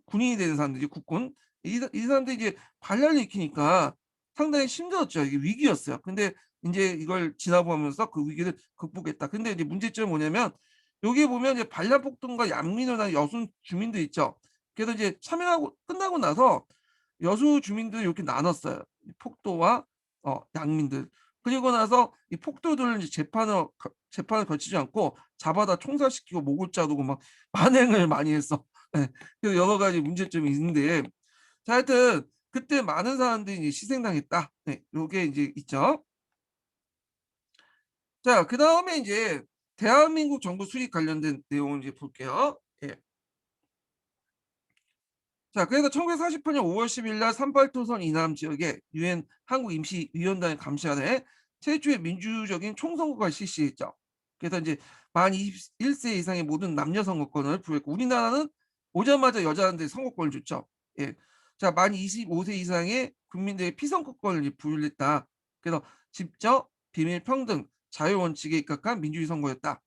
군인이 되는 사람들이 국군, 이 사람들이 이제 반란을 일으키니까 상당히 힘들었죠. 이게 위기였어요. 근데 인제 이걸 진압하면서 그 위기를 극복했다. 근데 이제 문제점은 뭐냐면, 여기에 보면 이제 반란 폭동과 양민이나 여수 주민들 있죠. 그래서 이제 참여하고 끝나고 나서 여수 주민들을 이렇게 나눴어요. 이 폭도와 양민들. 그리고 나서 이 폭도들을 이제 재판을 거치지 않고 잡아다 총살시키고 목을 자르고 막 만행을 많이 했어. 예. 그래서 여러 가지 문제점이 있는데, 자, 하여튼 그때 많은 사람들이 이제 희생당했다. 네. 요게 이제 있죠. 자, 그다음에 인제 대한민국 정부 수립 관련된 내용을 이제 볼게요. 예. 자, 그래서 1948년 5월 10일 날 38 토선 이남 지역에 유엔 한국임시위원단의 감시 아래 최초의 민주적인 총선거가 실시했죠. 그래서 인제 만 21세 이상의 모든 남녀 선거권을 부여했고, 우리나라는 오자마자 여자한테 선거권을 줬죠. 예. 자, 만 25세 이상의 국민들의 피선거권을 이제 부여를 했다. 그래서 직접, 비밀, 평등, 자유 원칙에 입각한 민주주의 선거였다.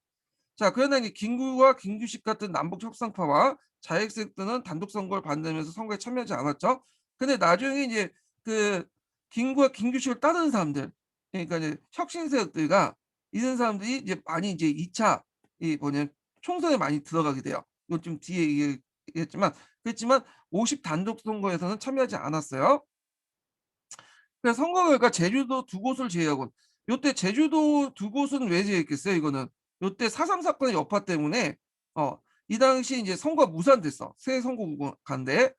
자, 그러나 이제 김구와 김규식 같은 남북 협상파와 자익 세력들은 단독 선거를 반대하면서 선거에 참여하지 않았죠. 근데 나중에 이제 그 김구와 김규식을 따르는 사람들, 그러니까 이제 혁신 세력들과 이런 사람들이 이제 많이 이제 2차 이 뭐냐 총선에 많이 들어가게 돼요. 이건 좀 뒤에 얘기했지만, 그랬지만 50 단독 선거에서는 참여하지 않았어요. 그래서 선거 결과 제주도 두 곳을 제외하고는, 요때 제주도 두 곳은 왜 제외했겠어요 이거는. 요때 4.3 사건의 여파 때문에 어 이 당시 인제 선거가 무산됐어, 새 선거구간데.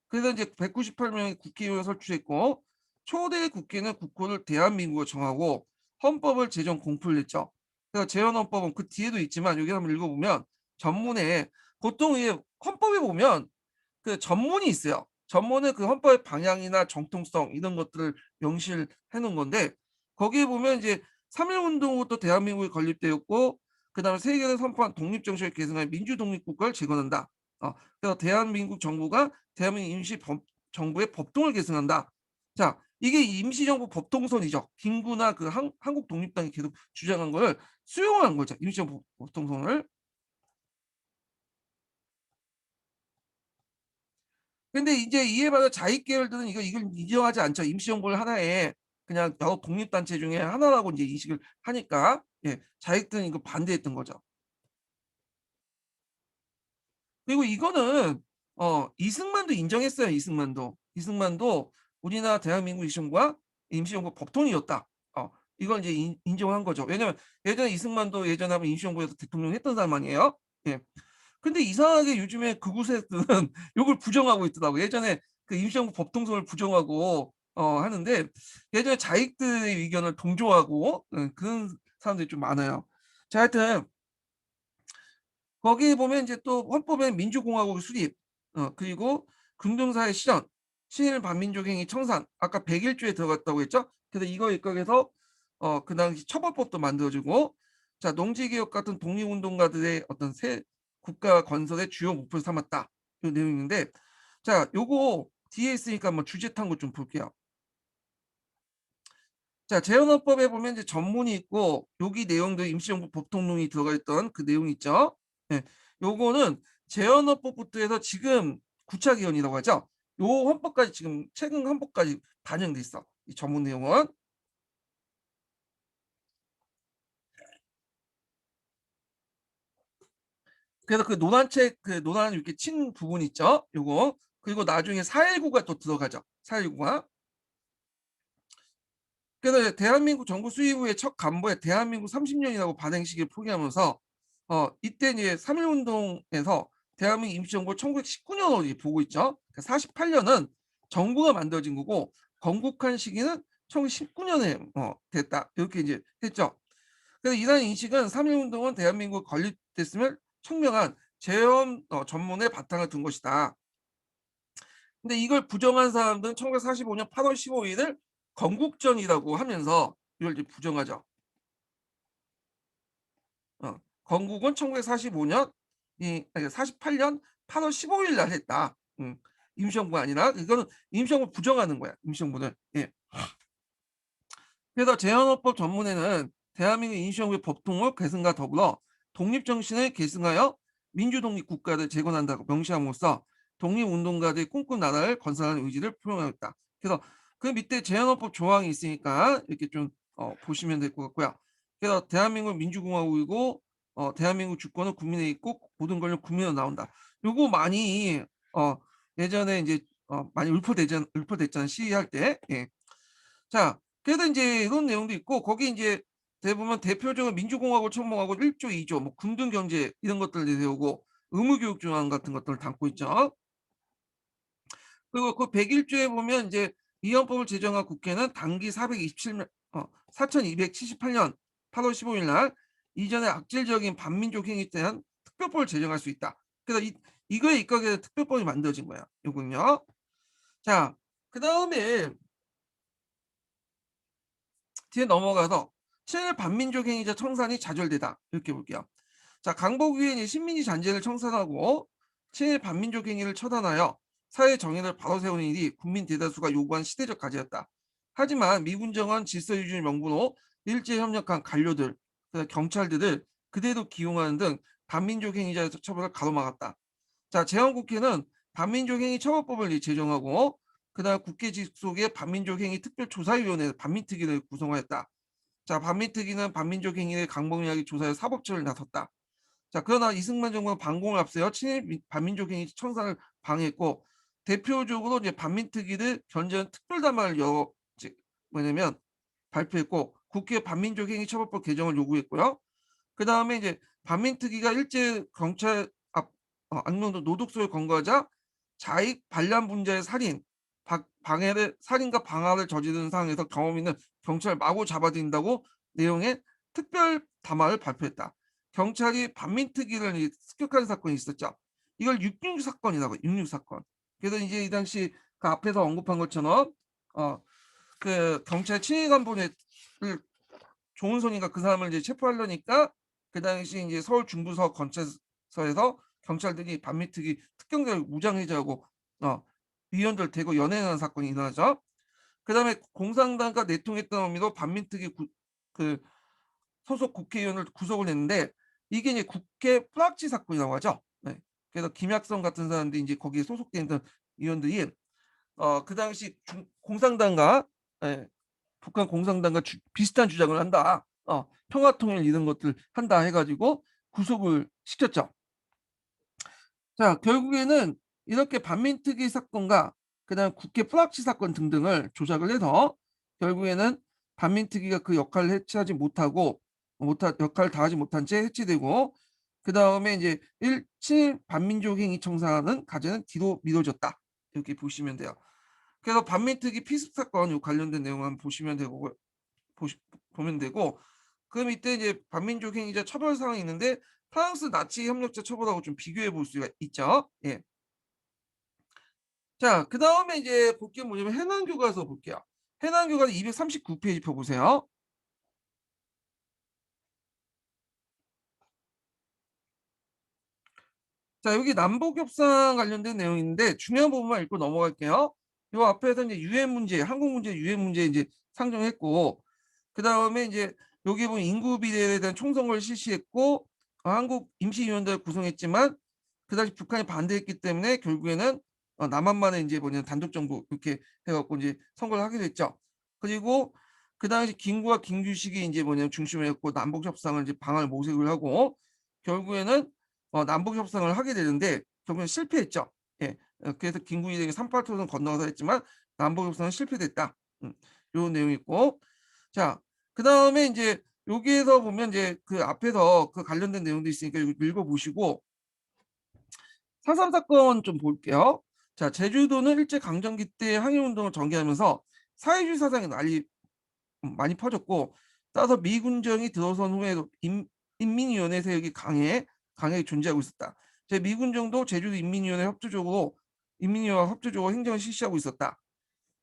그래서 인제 198 명의 국회의원을 선출했고, 초대 국회는 국호를 대한민국으로 정하고 헌법을 제정 공포를 냈죠. 그래서 재헌헌법은 그 뒤에도 있지만 여기 한번 읽어 보면 전문에, 보통 이게 헌법에 보면 그 전문이 있어요. 전문은 그 헌법의 방향이나 정통성 이런 것들을 명시를 해 놓은 건데, 거기에 보면 이제 3.1 운동부터 대한민국이 건립되었고, 그다음에 세계를 선포한 독립 정신을 계승하여 민주 독립 국가를 재건한다. 그래서 대한민국 정부가 대한민국 임시 정부의 법통을 계승한다. 자, 이게 임시정부 법통선이죠. 김구나 그 한국 독립당이 계속 주장한 걸 수용한 거죠. 임시정부 법통선을. 근데 이제 이에 반해 자익 계열들은 이걸 인정하지 않죠. 임시정부를 하나의 그냥 여러 독립단체 중에 하나라고 이제 인식을 하니까 자익들은 이거 반대했던 거죠. 그리고 이거는 이승만도 인정했어요. 이승만도 우리나라 대한민국 임시정부가 법통이었다. 이걸 이제 인정한 거죠. 왜냐면 예전에 이승만도 예전에 한번 임시정부에서 대통령 했던 사람 아니에요. 예. 근데 이상하게 요즘에 극우세들은 요걸 부정하고 있더라고요. 예전에 그 임시정부 법통성을 부정하고 하는데 예전에 자익들의 의견을 동조하고 그런 사람들이 좀 많아요. 자, 하여튼 거기에 보면 이제 또 헌법에 민주공화국 수립, 그리고 금융사회 실현, 친일 반민족 행위 청산, 아까 101조에 들어갔다고 했죠. 그래서 이거 입각해서 그 당시 처벌법도 만들어지고, 자, 농지개혁 같은 독립운동가들의 어떤 새 국가 건설의 주요 목표를 삼았다. 이 내용인데, 자, 요거 뒤에 있으니까 한번 주제 탐구 좀 볼게요. 자, 재헌헌법에 보면 이제 전문이 있고 여기 내용도 임시정부 법통론이 들어가 있던 그 내용 있죠. 예. 요거는 재헌헌법부터 해서 지금 구차기원이라고 하죠. 요 헌법까지 지금 최근 헌법까지 반영돼 있어. 이 전문 내용은. 그래서 그 논안책 그 논안 이렇게 친 부분 있죠. 요거. 그리고 나중에 4.19가 또 들어가죠. 4.19가. 그래서 이제 대한민국 정부 수립 후에 첫 간부에 대한민국 30년이라고 발행 시기를 포기하면서 이때 이제 3.1 운동에서 대한민국 임시정부 1919년으로 보고 있죠. 그러니까 48년은 정부가 만들어진 거고 건국한 시기는 1919년에 됐다. 이렇게 이제 했죠. 그래서 이러한 인식은 3.1 운동은 대한민국 건립됐으면 청명한 재헌 전문의 바탕을 둔 것이다. 근데 이걸 부정한 사람들은 1945년 8월 15일을 건국전이라고 하면서 이걸 이제 부정하죠. 건국은 1945년 48년 8월 15일 날 했다. 임시정부가 아니라 이거는 임시정부 부정하는 거야. 임시정부는. 예. 그래서 재헌헌법 전문에는 대한민국 임시정부의 법통을 계승과 더불어 독립정신을 계승하여 민주독립 국가를 재건한다고 명시함으로써 독립운동가들의 꿈꾼 나라를 건설하는 의지를 표명하였다. 그래서 그 밑에 재헌헌법 조항이 있으니까 이렇게 좀 보시면 될 것 같고요. 그래서 대한민국 민주공화국이고 대한민국 주권은 국민에 있고 모든 권력 국민으로 나온다. 요거 많이 예전에 이제 많이 읊어댔잖아요. 시위할 때. 예. 자, 그래도 이제 이런 내용도 있고 거기 이제 대부분 대표적으로 민주공화국을 첨언하고 1조, 2조, 뭐 금융경제 이런 것들 내세우고 의무교육 조항 같은 것들을 담고 있죠. 그리고 그 101조에 보면 이제 이 헌법을 제정한 국회는 당기 427년 4278년 8월 15일 날 이전의 악질적인 반민족 행위에 대한 특별법을 제정할 수 있다. 그래서 이거에 입각해서 특별법이 만들어진 거야. 요건요. 자, 그다음에 뒤에 넘어가서 친일 반민족 행위자 청산이 좌절되다. 이렇게 볼게요. 자, 강복 위원이 신민지 잔재를 청산하고 친일 반민족 행위를 처단하여 사회 정의를 바로 세우는 일이 국민 대다수가 요구한 시대적 과제였다. 하지만 미군정은 질서 유지를 명분으로 일제 협력한 관료들, 경찰들을 그대로 기용하는 등 반민족 행위자 처벌을 가로막았다. 자, 재헌국회는 반민족 행위 처벌법을 제정하고 그다음 국회 직속의 반민족 행위 특별조사위원회 반민특위를 구성하였다. 자, 반민특위는 반민족 행위를 강범위하게 조사해 사법처를 나섰다. 자, 그러나 이승만 정부는 반공을 앞세워 친일 반민족 행위 청산을 방해했고 대표적으로 이제 반민특위를 견제하는 특별담화를 뭐냐면 발표했고 국회 반민족 행위 처벌법 개정을 요구했고요. 그 다음에 이제 반민특위가 일제 경찰 앞 악명도 노독소를 검거하자 자익 반란 분자의 방해를 살인과 방화를 저지르는 상황에서 경험 있는 경찰을 마구 잡아들인다고 내용의 특별 담화를 발표했다. 경찰이 반민특위를 습격하는 사건이 있었죠. 이걸 6.16 사건이라고 6.16 사건. 그래서 이제 이 당시 그 앞에서 언급한 것처럼 그 경찰 친위 간부를 조은선이가 그 사람을 이제 체포하려니까 그 당시 이제 서울 중부서 건설서에서 경찰들이 반민특위 특경대를 무장해제하고 위원들 대거 연행하는 사건이 일어나죠. 그다음에 공산당과 내통했던 혐의로 반민특위 그 소속 국회의원을 구속을 했는데 이게 이제 국회 프락치 사건이라고 하죠. 네. 그래서 김약성 같은 사람들이 이제 거기에 소속돼 있던 의원들이 그 당시 공산당과 예, 북한 공산당과 비슷한 주장을 한다. 평화통일 이런 것들 한다 해가지고 구속을 시켰죠. 자, 결국에는 이렇게 반민특위 사건과 그다음 국회 프락치 사건 등등을 조작을 해서 결국에는 반민특위가 그 역할을 해체하지 못하고 역할을 다하지 못한 채 해체되고 그다음에 이제 1.7 반민족 행위 청사는 과제는 뒤로 미뤄졌다. 이렇게 보시면 돼요. 그래서 반민특위 피습 사건 요 관련된 내용 한번 보시면 되고 보시 보면 되고 그 밑에 이제 반민족 행위자 처벌 사항이 있는데 프랑스 나치 협력자 처벌하고 좀 비교해 볼 수가 있죠. 예. 자, 그다음에 이제 볼 게 뭐냐면 해난 교과서 볼게요. 해난 교과서 239 페이지 펴 보세요. 자, 여기 남북 협상 관련된 내용인데 중요한 부분만 읽고 넘어갈게요. 요 앞에서 이제 유엔 문제, 한국 문제, 유엔 문제 이제 상정했고 그다음에 이제 여기 보면 인구 비례에 대한 총선거를 실시했고 한국 임시위원회를 구성했지만 그 당시 북한이 반대했기 때문에 결국에는 남한만의 이제 뭐냐 단독 정부 이렇게 해갖고 이제 선거를 하게 됐죠. 그리고 그 당시 김구와 김규식이 이제 뭐냐면 중심을 했고 남북 협상을 이제 방을 모색을 하고 결국에는 남북 협상을 하게 되는데 결국엔 실패했죠. 예. 그래서 김구일에게 3.8 토론 건너가서 했지만 남북 협상은 실패됐다. 요 내용이 있고 자, 그다음에 이제 여기에서 보면 이제 그 앞에서 그 관련된 내용도 있으니까 이거 읽어보시고 4.3 사건 좀 볼게요. 자, 제주도는 일제 강점기 때 항일운동을 전개하면서 사회주의 사상이 많이 퍼졌고 따라서 미군정이 들어선 후에도 인민위원회 세력이 강하게 존재하고 있었다. 미군정도 제주도 인민위와 협조적으로 행정을 실시하고 있었다.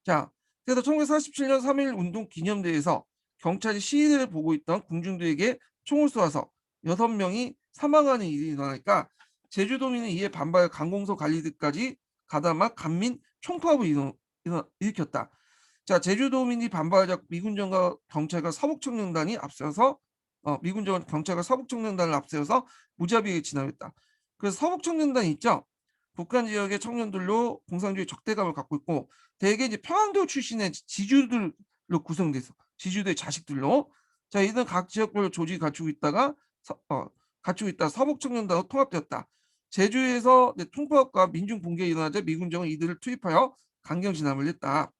자, 그래서 1947년 3.1 운동 기념대회에서 경찰이 시위를 보고 있던 군중들에게 총을 쏘아서 6명이 사망하는 일이 일어나니까 제주도민은 이에 반발 관공서 관리들까지 가담한 간민 총파업을 일으켰다. 자, 제주도민이 반발하자 미군정과 경찰과 서북청년단이 앞서서 미군정과 경찰과 서북청년단을 앞세워서 무자비하게 진압했다. 그래서 서북청년단이 있죠. 북한 지역의 청년들로 공산주의 적대감을 갖고 있고 대개 이제 평안도 출신의 지주들로 구성돼서 지주들의 자식들로 자 이들은 각 지역별로 조직을 갖추고 있다 서북청년단으로 통합되었다. 제주에서 통파업과 민중 붕괴가 일어나자 미군정은 이들을 투입하여 강경 진압을 했다.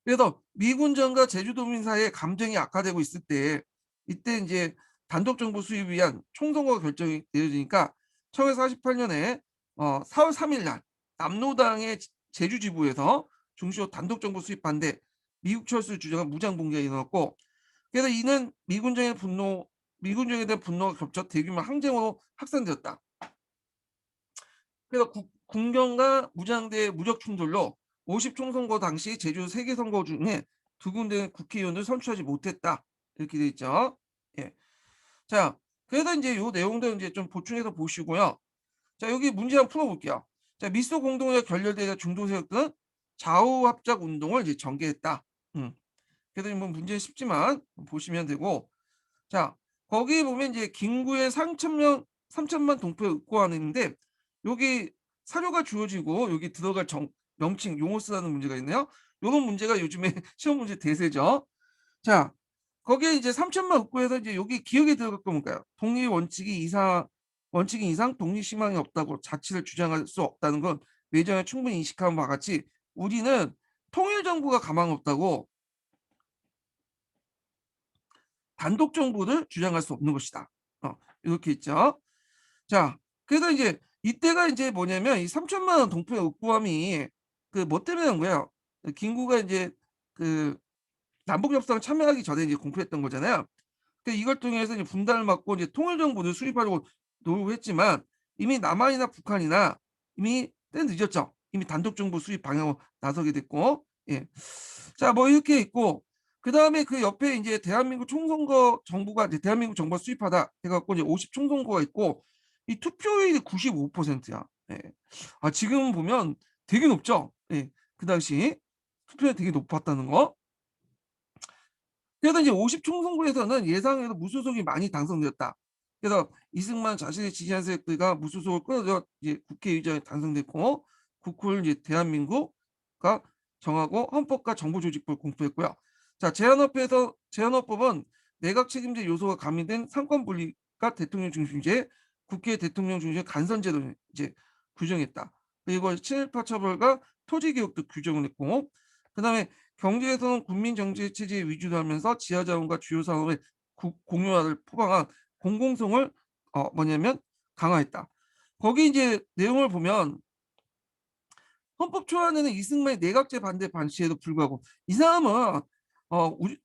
그래서 미군정과 제주도민 사이에 감정이 악화되고 있을 때 이때 이제 단독 정부 수립 위한 총선거 결정이 내려지니까 1948년에 4월 3일 날 남로당의 제주 지부에서 중시로 단독 정부 수립 반대 미국 철수를 주장한 무장 봉기가 일어났고 그래서 이는 미군정에 대한 분노가 겹쳐 대규모 항쟁으로 확산되었다. 그래서 군경과 무장대의 무력 충돌로 50 총선거 당시 제주 3개 선거 중에 2군데 국회의원을 선출하지 못했다. 이렇게 돼 있죠. 예. 자, 그래서 이제 요 내용들 이제 좀 보충해서 보시고요. 자, 여기 문제 한번 풀어볼게요. 자, 미소 공동회 결렬되자 중도 세력들은 좌우 합작 운동을 이제 전개했다. 그래서 뭐 문제는 쉽지만 보시면 되고, 자, 거기 보면 이제 김구의 3천만 동포의 읍고안인데 여기 사료가 주어지고 여기 들어갈 명칭 용어 쓰라는 문제가 있네요. 이런 문제가 요즘에 시험 문제 대세죠. 자, 거기에 이제 3천만 읍고에서 이제 여기 기억에 들어갈 거 뭘까요? 독립 원칙인 이상 독립 희망이 없다고 자치를 주장할 수 없다는 건 외전에 충분히 인식한 바와 같이 우리는 통일 정부가 가망 없다고 단독 정부를 주장할 수 없는 것이다. 이렇게 있죠. 자, 그래서 이제 이때가 이제 뭐냐면 이 3천만 원 동포의 읍구함이 그 뭐 때문에 한 거예요? 김구가 이제 그 남북 협상 참여하기 전에 이제 공표했던 거잖아요. 그 이걸 통해서 이제 분단을 막고 이제 통일 정부를 수립하려고 노력을 했지만 이미 남한이나 북한이나 이미 때는 늦었죠. 이미 단독 정부 수립 방향으로 나서게 됐고, 예. 자, 뭐 이렇게 있고 그다음에 그 옆에 이제 대한민국 총선거 정부가 이제 대한민국 정부가 수립하다 해 갖고 이제 50 총선거가 있고 이 투표율이 95%야. 예. 지금 보면 되게 높죠. 예. 그 당시 투표율이 되게 높았다는 거. 그래서 이제 50 총선거에서는 예상외로 무소속이 많이 당선되었다. 그래서 이승만 자신의 지지한 세력들과 무소속을 끌어들여 이제 국회의장에 당선됐고 국회를 이제 대한민국가 정하고 헌법과 정부조직법을 공포했고요. 자, 제한헌법은 내각 책임제 요소가 가미된 상권 분리가 대통령 중심제, 국회 대통령 중심제 간선제도를 이제 규정했다. 그리고 친일파 처벌과 토지 개혁도 규정을 했고, 그다음에 경제에서는 국민 경제 체제에 위주로 하면서 지하 자원과 주요 산업의 공유화를 포방한 공공성을 뭐냐면 강화했다. 거기 이제 내용을 보면 헌법 초안에는 이승만의 내각제 반대 반시에도 불구하고 이 사람은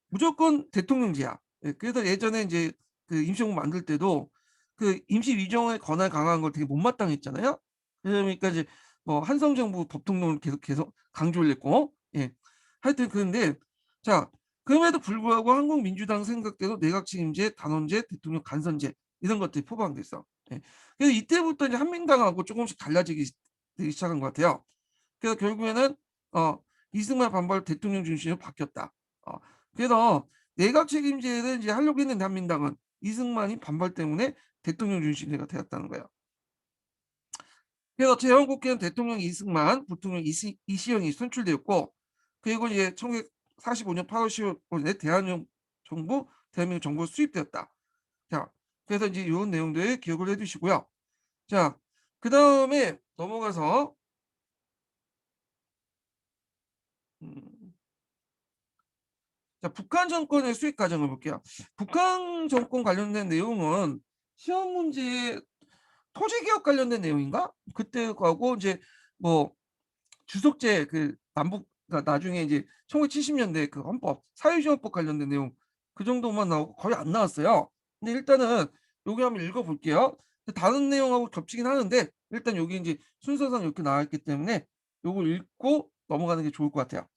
무조건 대통령제야. 예, 그래서 예전에 이제 그 임시정부 만들 때도 그 임시 위정의 권한 강화한 걸 되게 못마땅했잖아요. 그러니까 이제 뭐 한성정부 법통론을 계속 강조를 했고, 예. 하여튼 그런데 자, 그럼에도 불구하고 한국민주당 생각대로 내각 책임제, 단원제, 대통령 간선제 이런 것들이 포함됐어. 예. 그래서 이때부터 이제 한민당하고 조금씩 달라지기 시작한 것 같아요. 그래서 결국에는 어 이승만 반발 대통령 중심으로 바뀌었다. 어 그래서 내각 책임제를 이제 하려고 했는데 한민당은 이승만이 반발 때문에 대통령 중심제가 되었다는 거예요. 그래서 제헌국회는 대통령 이승만, 부통령 이시영이 선출되었고, 그리고 이제 1945년 8월 15일에 대한민국 정부 수립되었다. 자, 그래서 이제 이런 내용들 기억을 해두시고요. 자, 그 다음에 넘어가서 음, 자, 북한 정권의 수익 과정을 볼게요. 북한 정권 관련된 내용은 시험 문제에 토지 개혁 관련된 내용인가? 그때 가고 이제 뭐 주석제 그 남북 그러니까 나중에 이제 1970년대 그 헌법 사회주의헌법 관련된 내용 그 정도만 나오고 거의 안 나왔어요. 근데 일단은 여기 한번 읽어볼게요. 다른 내용하고 겹치긴 하는데 일단 여기 이제 순서상 이렇게 나와 있기 때문에 요걸 읽고 넘어가는 게 좋을 것 같아요.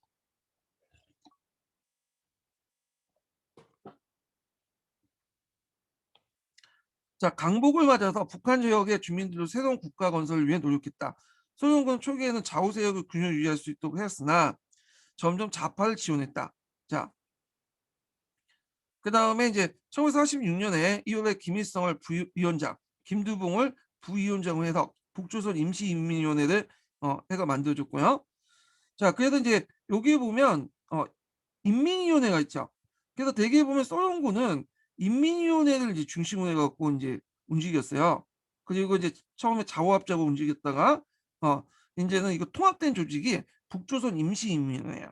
자, 강복을 맞아서 북한 지역의 주민들로 새로운 국가 건설을 위해 노력했다. 소련군 초기에는 좌우 세력의 균형을 유지할 수 있도록 했으나 점점 좌파를 지원했다. 자, 그 다음에 이제 1946년에 이후에 김일성을 부위원장, 김두봉을 부위원장으로 해서 북조선 임시인민위원회를 해가 만들어졌고요. 자, 그래서 이제 여기 보면 인민위원회가 있죠. 그래서 대개 보면 소련군은 인민위원회를 이제 중심으로 해갖고 이제 움직였어요. 그리고 이제 처음에 좌우합작으로 움직였다가 어 이제는 이거 통합된 조직이 북조선 임시인민위원회야.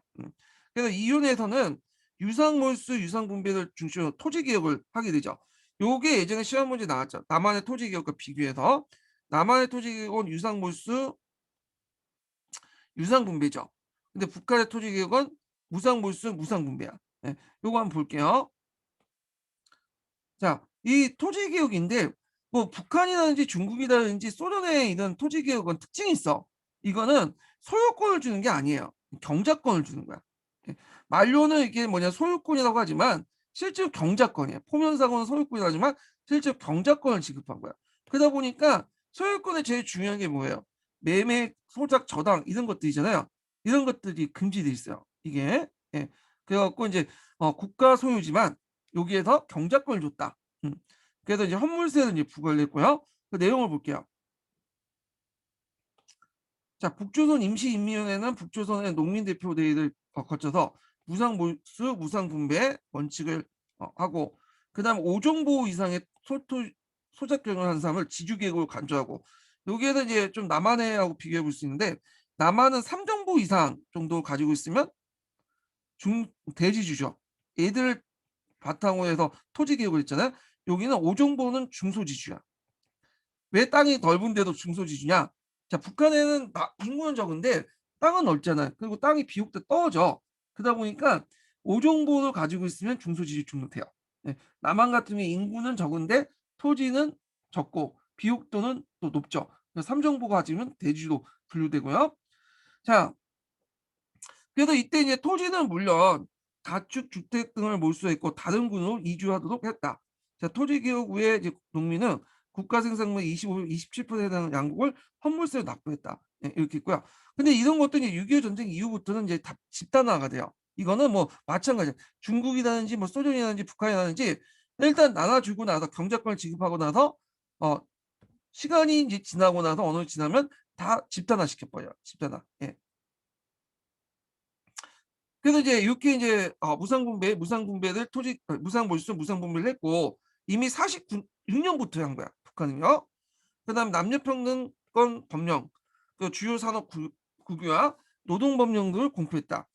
그래서 이 위원회에서는 유상몰수 유상분배를 중심으로 토지 개혁을 하게 되죠. 요게 예전에 시험 문제 나왔죠. 남한의 토지 개혁과 비교해서 남한의 토지 개혁은 유상몰수 유상분배죠. 근데 북한의 토지 개혁은 무상몰수 무상분배야. 예, 요거 한번 볼게요. 자, 이 토지 개혁인데 뭐 북한이라든지 중국이라든지 소련의 이런 토지 개혁은 특징이 있어. 이거는 소유권을 주는 게 아니에요. 경작권을 주는 거야. 예, 만료는 이게 뭐냐 소유권이라고 하지만 실제로 경작권이야. 포면사고는 소유권이라고 하지만 실제로 경작권을 지급한 거야. 그러다 보니까 소유권의 제일 중요한 게 뭐예요? 매매, 소작, 저당 이런 것들이잖아요. 이런 것들이 금지돼 있어요. 이게 예. 그래갖고 이제 국가 소유지만 여기에서 경작권을 줬다. 음. 그래서 이제 환물세를 이제 부과를 했고요. 그 내용을 볼게요. 자, 북조선 임시인민위원회는 북조선의 농민대표대회를 거쳐서 무상몰수, 무상분배 원칙을 하고, 그다음 5정보 이상의 소작경을 한 사람을 지주계획으로 간주하고, 여기에서 이제 좀 남한해하고 비교해 볼 수 있는데, 남한은 3정보 이상 정도 가지고 있으면 대지주죠. 얘들 바탕으로 해서 토지 개혁을 했잖아요. 여기는 5정보는 중소지주야. 왜 땅이 넓은데도 중소지주냐? 자, 북한에는 인구는 적은데 땅은 넓잖아요. 그리고 땅이 비옥도 떨어져. 그러다 보니까 5정보를 가지고 있으면 중소지주 등록해요. 네. 남한 같은 경우 인구는 적은데 토지는 적고 비옥도는 또 높죠. 3정보 가지면 대지주로 분류되고요. 자, 그래서 이때 이제 토지는 물론 가축 주택 등을 몰수했고 다른 군으로 이주하도록 했다. 자, 토지 개혁 후에 이제 농민은 국가 생산량의 25, 27%에 해당하는 양국을 헌물세로 납부했다. 예, 이렇게 있고요. 근데 이런 것들이 6.25 전쟁 이후부터는 이제 다 집단화가 돼요. 이거는 뭐 마찬가지야. 중국이라든지 뭐 소련이라든지 북한이라든지 일단 나눠주고 나서 경작권을 지급하고 나서 어 시간이 이제 지나고 나서 어느 정도 지나면 다 집단화 시켜버려요. 집단화. 예. 그래서 이제 이렇게 이제 무상분배를 무상몰수, 무상분배를 했고 이미 49 년부터 한 거야, 북한은요. 그다음에 남녀평등권 법령, 그 주요 산업 국유화, 노동 법령들을 공표했다.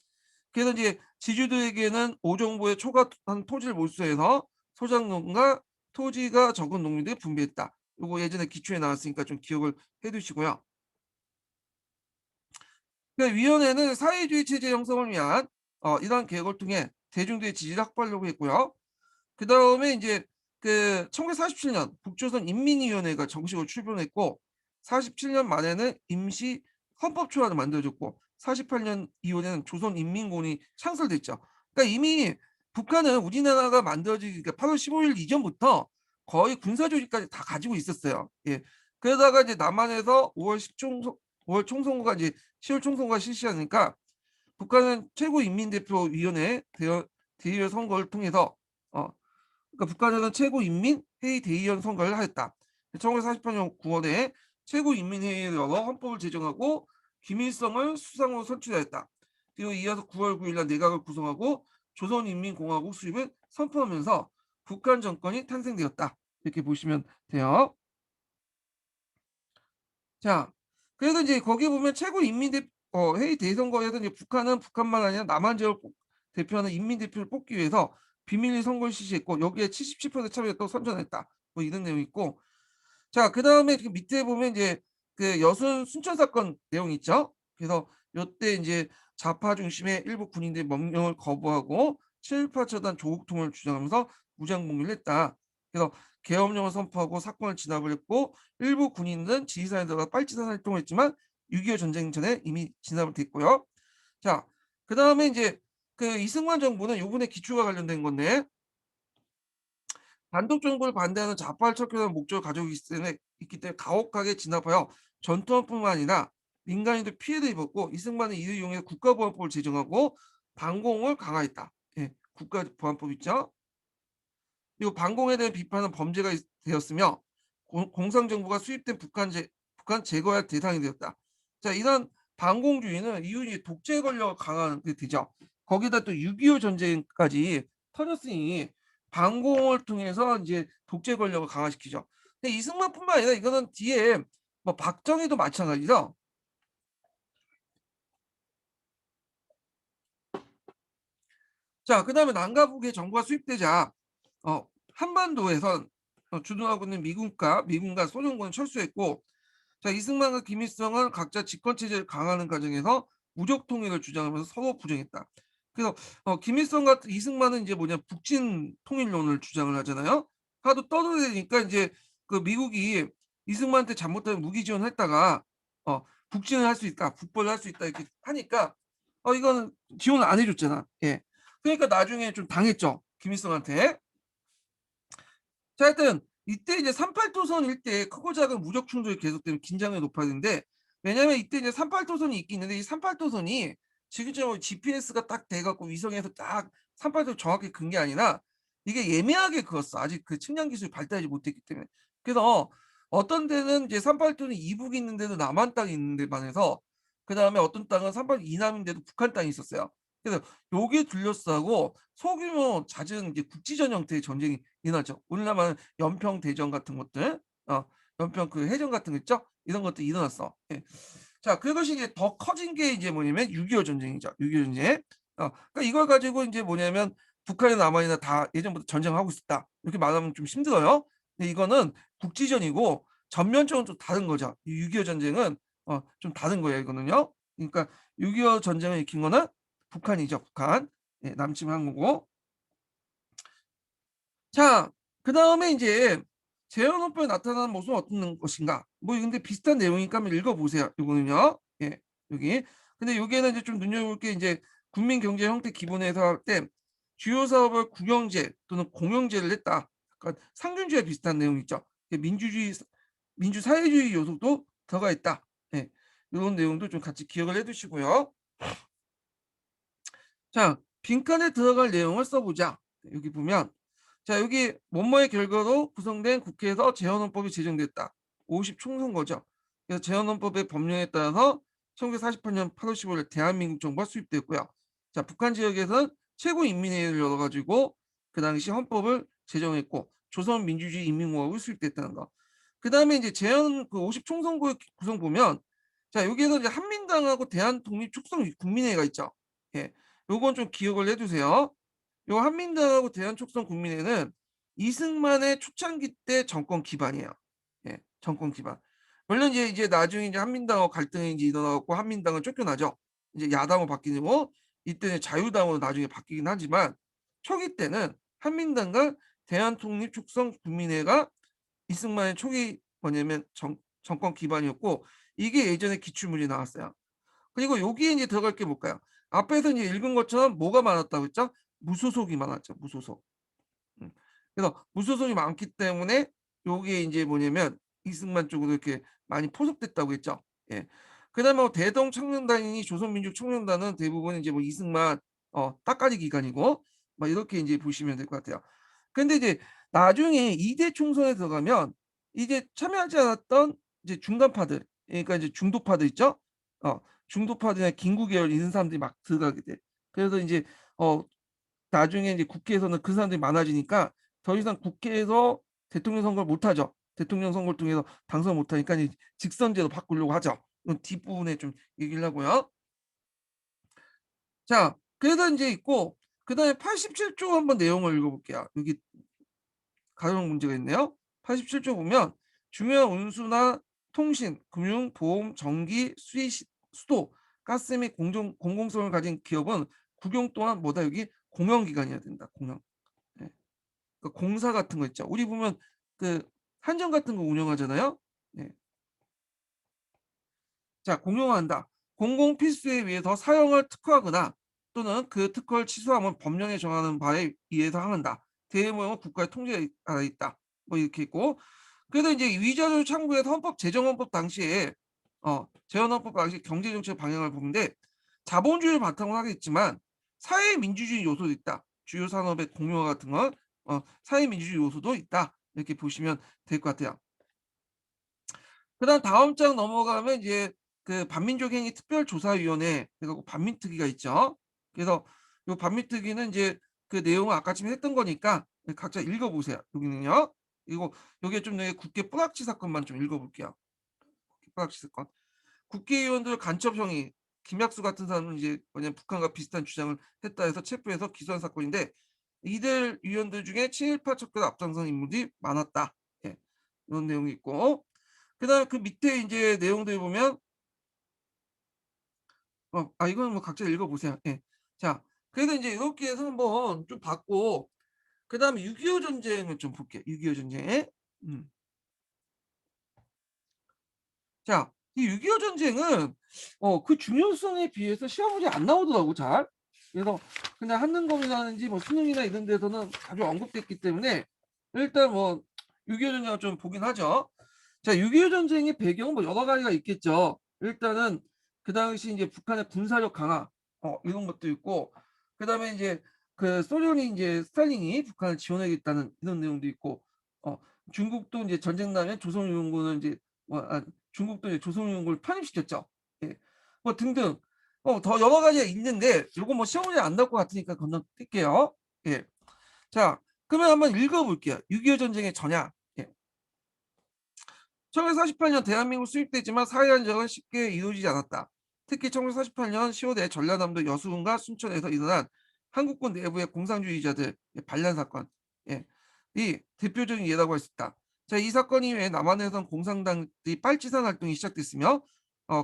그래서 이제 지주들에게는 오정보에 초과한 토지를 몰수해서 소작농과 토지가 적은 농민들에 분배했다. 요거 예전에 기초에 나왔으니까 좀 기억을 해 두시고요. 그러니까 위원회는 사회주의 체제 형성을 위한 이러한 계획을 통해 대중들의 지지를 확보하려고 했고요. 그다음에 인제 그 1947년 북조선 인민위원회가 정식으로 출범했고 47년 말에는 임시 헌법초안을 만들어졌고 48년 이후에는 조선인민공원이 창설됐죠. 그러니까 이미 북한은 우리나라가 만들어지기 그러니까 8월 15일 이전부터 거의 군사 조직까지 다 가지고 있었어요. 예. 그러다가 이제 남한에서 5월 총선거가 이제 10월 총선거가 실시하니까 북한은 최고인민대표위원회 대의원 선거를 통해서 어 그러니까 북한에서는 최고인민회의 대의원 선거를 하였다. 1948년 9 월에 최고인민회의를 열어 헌법을 제정하고 김일성을 수상으로 선출하였다. 그리고 이어서 9월 9일날 내각을 구성하고 조선인민공화국 수립을 선포하면서 북한 정권이 탄생되었다. 이렇게 보시면 돼요. 자, 그래서 이제 거기에 보면 최고인민대 회의 대선거에서 이제 북한은 북한만 아니라 남한 지역을 대표하는 인민대표를 뽑기 위해서 비밀리 선거를 실시했고 여기에 77% 참여했다고 선전했다. 뭐 이런 내용이 있고 자 그다음에 그 밑에 보면 이제 그 여순 순천 사건 내용이 있죠. 그래서 요때 인제 좌파 중심의 일부 군인들이 명령을 거부하고 친일파 처단 조국 통일을 주장하면서 무장 봉기를 했다. 그래서 계엄령을 선포하고 사건을 진압을 했고 일부 군인은 지휘사에 들어가 빨치산 활동을 했지만 6.25 전쟁 전에 이미 진압이 됐고요. 자 그다음에 인제 그 이승만 정부는 요번에 기초가 관련된 건데 단독 정부를 반대하는 좌파를 척결하는 목적을 가지고 있기 때문에 가혹하게 진압하여 전투원뿐만 아니라 민간인도 피해를 입었고 이승만은 이를 이용해 국가보안법을 제정하고 반공을 강화했다. 예, 국가보안법 있죠? 그리고 반공에 대한 비판은 범죄가 되었으며 공산정부가 수입된 북한 제거해야 할 대상이 되었다. 자, 이런 반공주의는 이윤이 독재 권력을 강화하는 게 되죠. 거기다 또 6.25 전쟁까지 터졌으니 반공을 통해서 이제 독재 권력을 강화시키죠. 근데 이승만뿐만 아니라 이거는 뒤에 뭐 박정희도 마찬가지죠. 자, 그다음에 남과 북의 정부가 수입되자 한반도에선 주둔하고 있는 미군과 소련군은 철수했고 자 이승만과 김일성은 각자 집권 체제를 강화하는 과정에서 무력 통일을 주장하면서 서로 부정했다. 그래서 김일성 같은 이승만은 이제 뭐냐 북진 통일론을 주장을 하잖아요. 하도 떠들으니까 이제 그 미국이 이승만한테 잘못하면 무기 지원했다가 북진을 할 수 있다, 북벌을 할 수 있다 이렇게 하니까 이거는 지원을 안 해줬잖아. 예. 그러니까 나중에 좀 당했죠. 김일성한테. 자 하여튼 이때 이제 38도선 일대에 크고 작은 무력 충돌이 계속되면 긴장이 높아지는데 왜냐면 이때 이제 38도선이 있긴 있는데 이 38도선이 지금처럼 GPS가 딱 돼 갖고 위성에서 딱 38도를 정확히 긋는 게 아니라 이게 예매하게 그었어. 아직 그 측량 기술이 발달하지 못했기 때문에. 그래서 어떤 데는 이제 38도는 이북이 있는 데도 남한 땅이 있는 데 반해서 그다음에 어떤 땅은 38 이남인데도 북한 땅이 있었어요. 그래서 요게 둘러싸고 소규모 잦은 이제 국지전 형태의 전쟁이 일어났죠. 우리나라는 연평 대전 같은 것들, 연평 그 해전 같은 거 있죠? 이런 것들이 일어났어. 예. 자, 그것이 이제 더 커진 게 이제 뭐냐면 6.25 전쟁이죠. 6.25 전쟁. 그러니까 이걸 가지고 인제 뭐냐면 북한이나 남한이나 다 예전부터 전쟁을 하고 있었다. 이렇게 말하면 좀 힘들어요. 근데 이거는 국지전이고 전면적으로 좀 다른 거죠. 이 6.25 전쟁은 좀 다른 거예요, 이거는요. 그러니까 6.25 전쟁을 일으킨 거는 북한이죠, 북한. 예, 남침한 거고. 자, 그다음에 인제 재헌헌법에 나타나는 모습은 어떤 것인가? 뭐 근데 비슷한 내용이니까 한번 읽어 보세요. 요거는요. 예. 여기. 근데 여기에는 이제 좀 눈여겨볼 게 인제 국민 경제 형태 기본에서 할 때 주요 사업을 국영제 또는 공영제를 했다. 약간 상준주의와 비슷한 내용이 있죠. 민주주의 민주사회주의 요소도 들어가 있다. 예. 요런 내용도 좀 같이 기억을 해 두시고요. 자, 빈칸에 들어갈 내용을 써 보자. 여기 보면 자, 여기 뭐뭐의 결과로 구성된 국회에서 재헌헌법이 제정됐다. 50 총선거죠. 그래서 재헌헌법의 법령에 따라서 1948년 8월 15일 대한민국 정부가 수립됐고요. 자, 북한 지역에서는 최고인민회의를 열어 가지고 그 당시 헌법을 제정했고 조선민주주의 인민공화국이 수립됐다는 거. 그다음에 이제 재헌 그 50 총선거의 구성 보면 자, 여기에서 이제 한민당하고 대한독립촉선국민회의가 있죠. 예. 요건 좀 기억을 해 두세요. 요 한민당하고 대한촉선국민회는 이승만의 초창기 때 정권 기반이에요. 예, 정권 기반. 물론 이제 나중에 이제 한민당하고 갈등이 이제 일어나 갖고 한민당은 쫓겨나죠. 이제 야당으로 바뀌고 이때는 자유당으로 나중에 바뀌긴 하지만 초기 때는 한민당과 대한독립촉선국민회가 이승만의 초기 뭐냐면 정권 기반이었고 이게 예전에 기출문제 나왔어요. 그리고 여기에 이제 들어갈 게 뭘까요? 앞에서 이제 읽은 것처럼 뭐가 많았다고 했죠? 무소속이 많았죠. 무소속. 음. 그래서 무소속이 많기 때문에 요게 인제 뭐냐면 이승만 쪽으로 이렇게 많이 포섭됐다고 했죠. 예. 그다음에 뭐 대동청년단이니 조선민주청년단은 대부분 인제 뭐 이승만 따까리 기간이고 막 이렇게 인제 보시면 될 것 같아요. 근데 이제 나중에 2대 총선에 들어가면 이제 참여하지 않았던 이제 중간파들 그러니까 이제 중도파들 있죠? 어 중도파들이나 김구 계열 이런 사람들이 막 들어가게 돼. 그래서 인제 어 나중에 이제 국회에서는 그 사람들이 많아지니까 더 이상 국회에서 대통령 선거를 못 하죠. 대통령 선거를 통해서 당선을 못 하니까 이제 직선제로 바꾸려고 하죠. 이건 뒷부분에 좀 얘기를 하고요. 자, 그래서 인제 있고 그다음에 87조 한번 내용을 읽어 볼게요. 여기 가령 문제가 있네요. 87조 보면 중요한 운수나 통신, 금융, 보험, 전기, 수도, 가스 및 공공성을 가진 기업은 국용 또한 뭐다 여기 공영기관이어야 된다. 공영. 예. 그 공사 같은 거 있죠. 우리 보면 그 한전 같은 거 운영하잖아요. 예. 자, 공용한다. 공공 필수에 의해서 사용을 특허하거나 또는 그 특허를 취소하면 법령에 정하는 바에 의해서 항한다. 대외무역은 국가의 통제 아래 있다. 뭐 이렇게 있고. 그래서 이제 위자료 창구에서 헌법 제정헌법 당시에 제헌헌법 당시 경제 정책 방향을 보는데 자본주의를 바탕으로 하겠지만 사회 민주주의 요소도 있다. 주요 산업의 공유화 같은 건 사회 민주주의 요소도 있다. 이렇게 보시면 될 것 같아요. 그다음 다음 장 넘어가면 이제 그 반민족행위 특별조사위원회 그래 갖고 반민특위가 있죠. 그래서 요 반민특위는 인제 그 내용을 아까쯤 했던 거니까 각자 읽어 보세요. 여기는요. 그리고 요게 좀 내 국회 뿌락치 사건만 좀 읽어 볼게요. 국회 뿌락치 사건. 국회의원들 간첩 형의 김약수 같은 사람은 이제 뭐냐면 북한과 비슷한 주장을 했다 해서 체포해서 기소한 사건인데 이들 위원들 중에 친일파 척결에 앞장선 인물이 많았다. 예. 이런 내용이 있고 그다음에 그 밑에 인제 내용들 보면 이거는 뭐 각자 읽어 보세요. 예. 자, 그래서 인제 요렇게 해서 한번 좀 봤고 그다음에 6.25 전쟁을 좀 볼게요. 6.25 전쟁. 음. 자, 이 6.25 전쟁은 그 중요성에 비해서 시험 문제 안 나오더라고 잘. 그래서 그냥 한능검이라든지 뭐 수능이나 이런 데서는 자주 언급됐기 때문에 일단 뭐 6.25 전쟁을 좀 보긴 하죠. 자, 6.25 전쟁의 배경은 뭐 여러 가지가 있겠죠. 일단은 그 당시 인제 북한의 군사력 강화 이런 것도 있고 그다음에 인제 그 소련이 인제 스탈린이 북한을 지원하겠다는 이런 내용도 있고 어 중국도 인제 전쟁 나면 조선인민군을 인제 뭐 중국도 이제 조선인민군을 편입시켰죠. 예. 뭐 등등 더 여러 가지가 있는데 요거 뭐 시험 문제 안 나올 것 같으니까 건너뛸게요. 예. 자, 그러면 한번 읽어 볼게요. 6.25 전쟁의 전야. 예. 1948년 대한민국 수입되지만 사회 안정은 쉽게 이루어지지 않았다. 특히 1948년 10월에 전라남도 여수군과 순천에서 일어난 한국군 내부의 공산주의자들 반란 사건, 예, 이 대표적인 예라고 할 수 있다. 자, 이 사건 이후에 남한에선 공산당들이 빨치산 활동이 시작됐으며,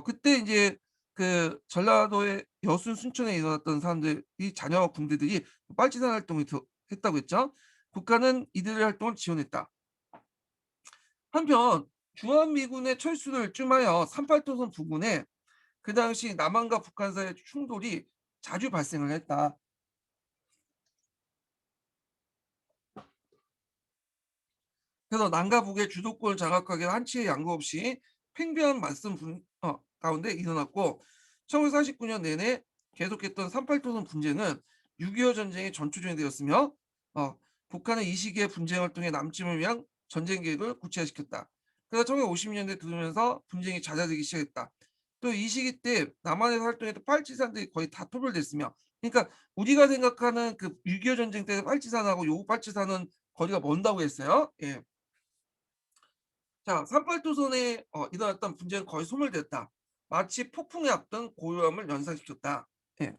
그때 이제 그 전라도의 여수, 순천에 일어났던 사람들이 자녀 군대들이 빨치산 활동을 했다고 했죠. 국가는 이들의 활동을 지원했다. 한편 주한미군의 철수를 쯤하여 38도선 부근에 그 당시 남한과 북한 사이의 충돌이 자주 발생을 했다. 그래서 남과 북의 주도권을 장악하기 위한 한치의 양보 없이 팽배한 맞선 가운데 일어났고 1949년 내내 계속했던 38도선 분쟁은 6.25 전쟁의 전초전이 되었으며 어, 북한은 이 시기에 분쟁 활동의 남침을 위한 전쟁 계획을 구체화시켰다. 그래서 1950년대 들어오면서 분쟁이 잦아들기 시작했다. 또 이 시기 때 남한에서 활동했던 빨치산들이 거의 다 토벌됐으며 그러니까 우리가 생각하는 그 6.25 전쟁 때 빨치산하고 요구 빨치산은 거리가 먼다고 했어요. 예. 자, 38도선에 일어났던 분쟁은 거의 소멸됐다. 마치 폭풍에 앞둔 고요함을 연상시켰다. 예.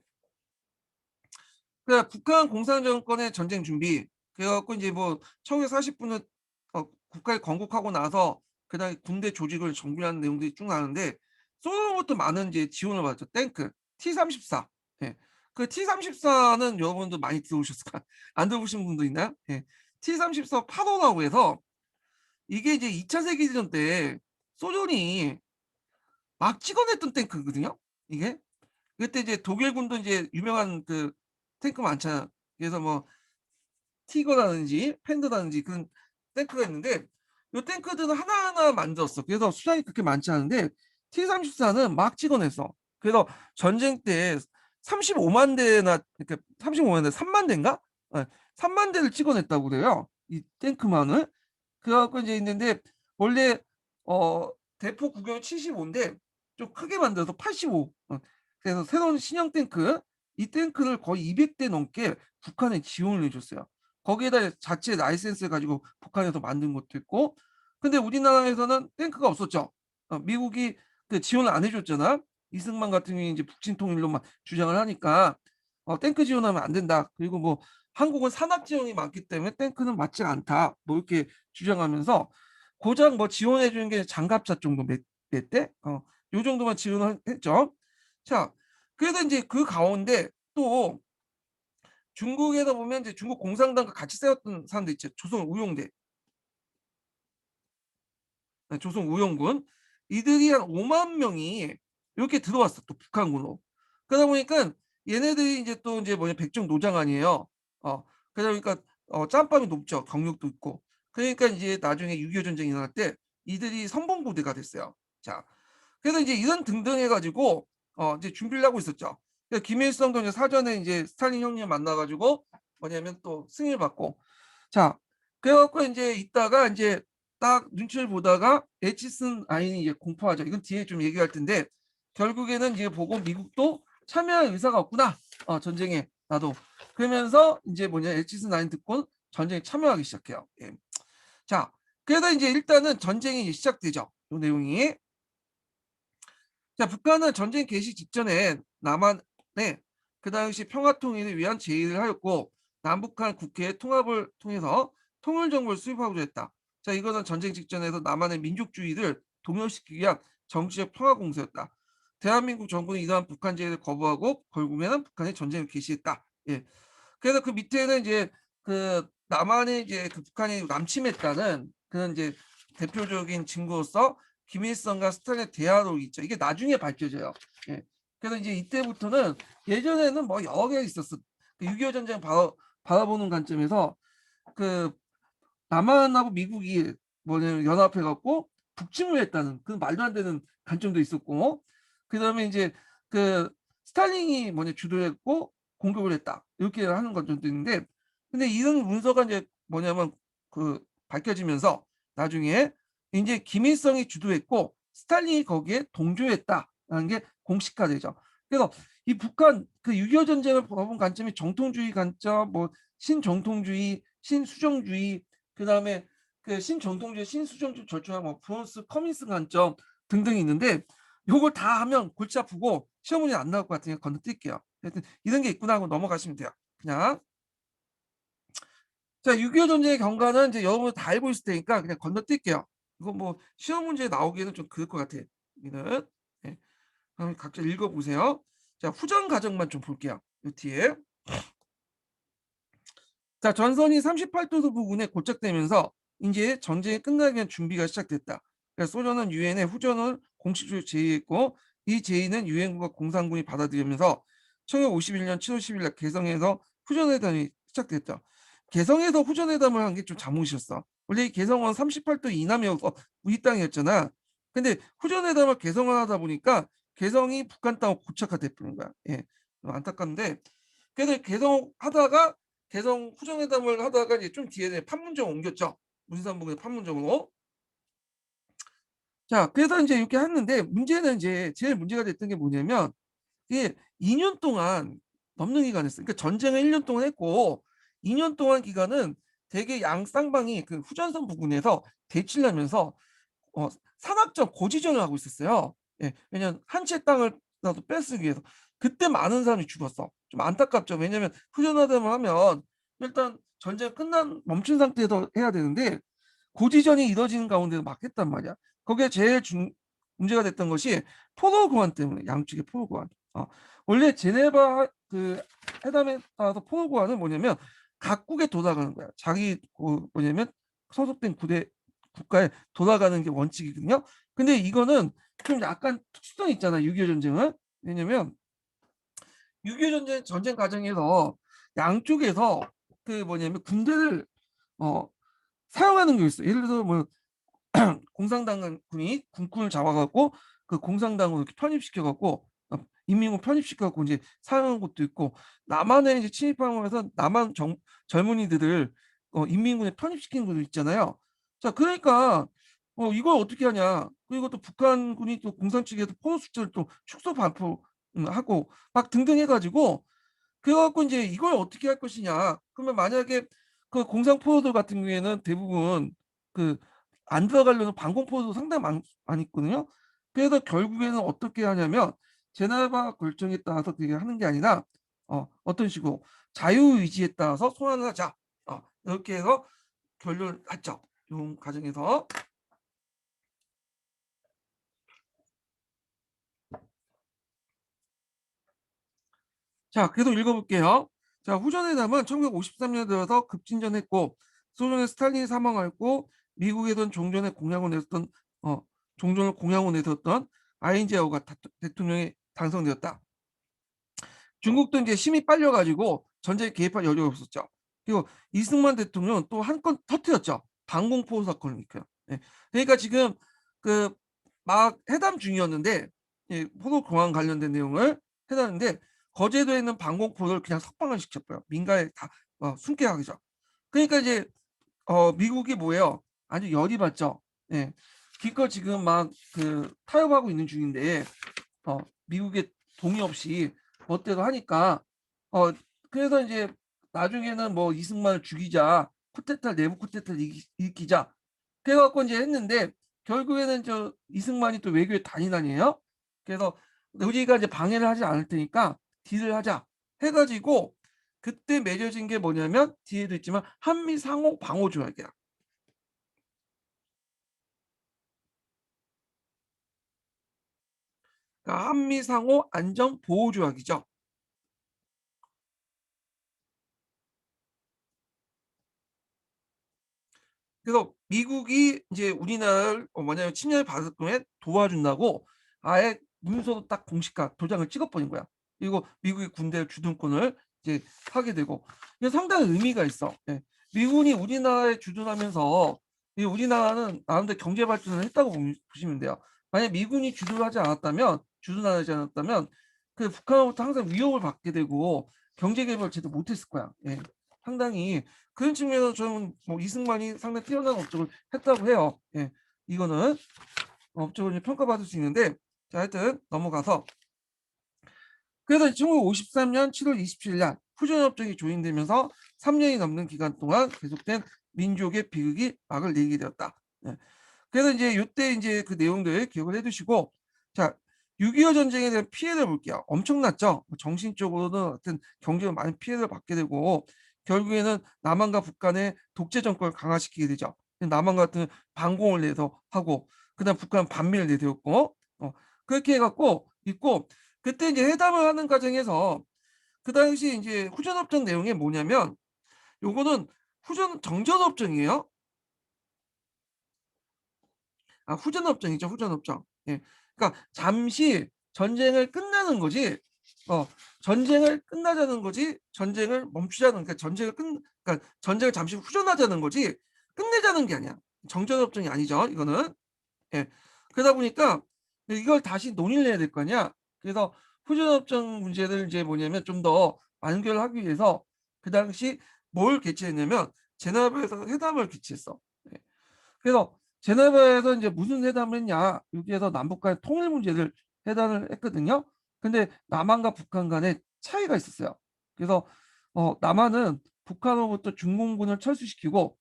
그러니까 북한 공산정권의 전쟁 준비. 그래갖고 이제 뭐 1940분은 국가를 건국하고 나서 그다음에 군대 조직을 정비하는 내용들이 쭉 나오는데 소련으로부터 많은 이제 지원을 받았죠. 탱크 T-34. 예. 그 T-34는 여러분도 많이 들어보셨을까? 안 들어보신 분도 있나요? 예. T-34 8호라고 해서 이게 이제 2차 세계대전 때 소련이 막 찍어냈던 탱크거든요. 이게 그때 이제 독일군도 이제 유명한 그 탱크 많잖아요. 그래서 뭐 티거라든지 팬더라든지 그런 탱크가 있는데 요 탱크들은 하나하나 만들었어. 그래서 수량이 그렇게 많지 않은데 T-34는 막 찍어냈어. 그래서 전쟁 때 35만 대나 이렇게 35만 대, 3만 대인가? 예, 3만 대를 찍어냈다고 그래요. 이 탱크만을. 그래갖고 이제 있는데 원래 대포 구경이 75인데 좀 크게 만들어서 85. 그래서 새로운 신형 탱크 이 탱크를 거의 200대 넘게 북한에 지원을 해줬어요. 거기에다 자체 라이센스를 가지고 북한에서 만든 것도 있고 근데 우리나라에서는 탱크가 없었죠. 미국이 그 지원을 안 해줬잖아. 이승만 같은 경우에 이제 북진 통일로만 주장을 하니까 탱크 지원하면 안 된다. 그리고 뭐 한국은 산악 지형이 많기 때문에 탱크는 맞지 않다. 뭐 이렇게 주장하면서 고작 뭐 지원해 주는 게 장갑차 정도 몇 대? 요 정도만 지원을 했죠. 자, 그래서 이제 그 가운데 또 중국에서 보면 이제 중국 공산당과 같이 싸웠던 사람들 있죠. 조선 우용대, 조선 우용군. 이들이 한 5만 명이 이렇게 들어왔어. 또 북한군으로. 그러다 보니까 얘네들이 이제 또 이제 뭐냐 백정 노장 아니에요. 그러다 보니까 짬밥이 높죠. 경력도 있고. 그러니까 이제 나중에 6.25 전쟁이 일어날 때 이들이 선봉부대가 됐어요. 자, 그래서 이제 이런 등등 해가지고 이제 준비를 하고 있었죠. 그래서 김일성도 이제 사전에 이제 스탈린 형님 만나가지고 뭐냐면 또 승인을 받고 자 그래갖고 이제 있다가 이제 딱 눈치를 보다가 에치슨 아인이 이제 공포하죠. 이건 뒤에 좀 얘기할 텐데 결국에는 이제 보고 미국도 참여할 의사가 없구나. 전쟁에 나도 그러면서 이제 뭐냐 에치슨 아인 듣고 전쟁에 참여하기 시작해요. 예. 자 그래서 이제 일단은 전쟁이 이제 시작되죠. 이 내용이 자, 북한은 전쟁 개시 직전에 남한에 그 당시 평화 통일을 위한 제의를 하였고 남북한 국회 통합을 통해서 통일 정부를 수립하고자 했다. 자, 이거는 전쟁 직전에서 남한의 민족주의를 동요시키기 위한 정치적 평화 공세였다. 대한민국 정부는 이러한 북한 제의를 거부하고 결국에는 북한이 전쟁을 개시했다. 예. 그래서 그 밑에는 이제 그 남한이 이제 그 북한이 남침했다는 그런 이제 대표적인 증거로서 김일성과 스탈린의 대화록이 있죠. 이게 나중에 밝혀져요. 예. 그래서 이제 이때부터는 예전에는 뭐 여러 개 있었어. 그 6.25 전쟁 바라보는 관점에서 그 남한하고 미국이 뭐냐면 연합해 갖고 북침을 했다는 그 말도 안 되는 관점도 있었고 그다음에 이제 그 스탈린이 뭐냐 주도했고 공격을 했다 이렇게 하는 관점도 있는데 근데 이런 문서가 이제 뭐냐면 그 밝혀지면서 나중에 이제 김일성이 주도했고 스탈린이 거기에 동조했다라는 게 공식화되죠. 그래서 이 북한 그 6.25 전쟁을 본 관점이 정통주의 관점, 뭐 신정통주의, 신수정주의 그다음에 그 신정통주의, 신수정주의 절충하고 뭐 프랑스 커뮤니스트 관점 등등이 있는데 요걸 다 하면 골치 아프고 시험 문제 안 나올 것 같으니까 건너뛸게요. 하여튼 이런 게 있구나 하고 넘어가시면 돼요. 그냥 자 6.25 전쟁의 경과는 이제 여러분 다 알고 있을 테니까 그냥 건너뛸게요. 이거 뭐 시험 문제 나오기에는 좀 그럴 것 같아요. 여기는 네. 그럼 각자 읽어보세요. 자 후전 과정만 좀 볼게요. 요 뒤에 자, 전선이 38도서 부근에 고착되면서 이제 전쟁이 끝나기 위한 준비가 시작됐다. 그래서 소련은 유엔에 후전을 공식적으로 제의했고 이 제의는 유엔군과 공산군이 받아들이면서 1951년 7월 10일 날 개성에서 후전회담이 시작됐다. 개성에서 후전회담을 한 게 좀 잘못이었어. 원래 이 개성은 38도 이남이어서 우리 땅이었잖아. 근데 휴전회담을 개성을 하다 보니까 개성이 북한 땅으로 고착화돼 버린 거야. 예. 좀 안타까운데 그래서 개성하다가 개성 휴전회담을 하다가 이제 좀 뒤에 판문점 옮겼죠. 문산부에 판문점으로. 자 그래서 인제 이렇게 했는데 문제는 인제 제일 문제가 됐던 게 뭐냐면 이게 2년 동안 넘는 기간을 했어요. 그러니까 전쟁을 1년 동안 했고 2년 동안 기간은 되게 양 쌍방이 그 후전선 부근에서 대치를 하면서 어 산악전 고지전을 하고 있었어요. 예. 왜냐면 한 채 땅을라도 뺏기 위해서. 그때 많은 사람이 죽었어. 좀 안타깝죠. 왜냐면 후전화되만 하면 일단 전쟁 끝난 멈춘 상태에서 해야 되는데 고지전이 이뤄지는 가운데서 막 했단 말이야. 거기에 제일 문제가 됐던 것이 포로 교환 때문에 양측의 포로 교환. 원래 제네바 그 회담에 따라서 포로 교환은 뭐냐면 각국에 돌아가는 거야. 자기 뭐냐면 소속된 국가에 돌아가는 게 원칙이거든요. 근데 이거는 좀 약간 특수성이 있잖아, 6.25 전쟁은. 왜냐면 6.25 전쟁 과정에서 양쪽에서 그 뭐냐면 군대를 어 사용하는 게 있어요. 예를 들어서 뭐 공산당군이 군군을 잡아 갖고 그 공산당으로 이렇게 편입시켜 갖고 인민군 편입시켜 갖고 인제 사용한 것도 있고 남한에 이제 침입하면서 남한 젊은이들을 인민군에 편입시킨 것도 있잖아요. 자 그러니까 이걸 어떻게 하냐. 그리고 또 북한군이 또 공산 측에서 포로 숫자를 또 축소 반포 하고 막 등등 해 가지고 그래 갖고 인제 이걸 어떻게 할 것이냐. 그러면 만약에 그 공산포로들 같은 경우에는 대부분 그 안 들어가려는 반공포로도 상당히 많이 있거든요. 그래서 결국에는 어떻게 하냐면 제네바 결정에 따라서 그게 하는 게 아니라 어떤 식으로 자유의지에 따라서 소환을 하자. 이렇게 해서 결론을 했죠. 요 과정에서. 자 계속 읽어 볼게요. 자 후전회담은 1953 년에 들어서 급진전했고 소련의 스탈린이 사망했고 미국에선 종전에 공약을 내었던 어 종전을 공약을 내세웠던 아이젠하워가 대통령이 당선되었다. 중국도 인제 힘이 빨려 가지고 전쟁에 개입할 여력이 없었죠. 그리고 이승만 대통령은 또 한 건 터뜨렸죠. 방공포 사건을 일으켜요. 예. 그러니까 지금 그 막 회담 중이었는데 예 포도 공항 관련된 내용을 해놨는데 거제도에 있는 방공포를 그냥 석방을 시켜 버려요. 민가에 다 숨게 하죠. 그러니까 이제 미국이 뭐예요? 아주 열이 받죠. 예. 기껏 지금 막 그 타협하고 있는 중인데 어 미국의 동의 없이 멋대로 하니까 어 그래서 인제 나중에는 뭐 "이승만을 죽이자. 쿠데타 내부 쿠데타를 일으키자." 그래 갖고 인제 했는데 결국에는 이승만이 또 외교의 단인아니에요. 그래서 "우리가 이제 방해를 하지 않을 테니까 딜을 하자." 해 가지고 그때 맺어진 게 뭐냐면 뒤에도 있지만 한미 상호 방호 조약이야. 그러니까 한미 상호 안전 보호 조약이죠. 그래서 미국이 이제 우리나라를 만약에 침략을 받을 경우에 도와준다고 아예 문서도 딱 공식화 도장을 찍어 버린 거야. 그리고 미국의 군대 주둔권을 이제 하게 되고 이게 상당히 의미가 있어. 예. 미군이 우리나라에 주둔하면서 이 우리나라는 나름대로 경제 발전을 했다고 보시면 돼요. 만약 미군이 주둔하지 않았다면 그 북한으로부터 항상 위협을 받게 되고 경제 개발을 제대로 못했을 거야. 예. 상당히 그런 측면에서 저는 뭐 이승만이 상당히 뛰어난 업적을 했다고 해요. 예. 이거는 업적을 이제 평가받을 수 있는데 자 하여튼 넘어가서 그래서 1953년 7월 27일 날 후전협정이 조인되면서 3 년이 넘는 기간 동안 계속된 민족의 비극이 막을 내리게 되었다. 예. 그래서 인제 요때 인제 그 내용들 기억을 해 두시고 자 6.25 전쟁에 대한 피해를 볼게요. 엄청났죠. 뭐 정신적으로든 하여튼 경제적으로 많은 피해를 받게 되고 결국에는 남한과 북한의 독재 정권을 강화시키게 되죠. 남한 같은 반공을 내서 하고 그다음 북한은 반미를 내세웠고 그렇게 해 갖고 있고 그때 인제 회담을 하는 과정에서 그 당시 인제 후전협정 내용이 뭐냐면 요거는 후전 정전협정이에요. 후전업종이죠, 후전업종. 예. 그러니까 잠시 전쟁을 끝내는 거지 어 전쟁을 끝나자는 거지 전쟁을 멈추자는 그러니까 전쟁을 잠시 후전하자는 거지 끝내자는 게 아니야. 정전협정이 아니죠 이거는. 예. 그러다 보니까 이걸 다시 논의를 해야 될 거 아니야. 그래서 휴전협정 문제를 이제 뭐냐면 좀 더 완결하기 위해서 그 당시 뭘 개최했냐면 제네바에서 회담을 개최했어. 예. 그래서 제네바에서 인제 무슨 회담을 했냐. 여기에서 남북 간의 통일 문제를 회담을 했거든요. 근데 남한과 북한 간에 차이가 있었어요. 그래서 남한은 북한으로부터 중공군을 철수시키고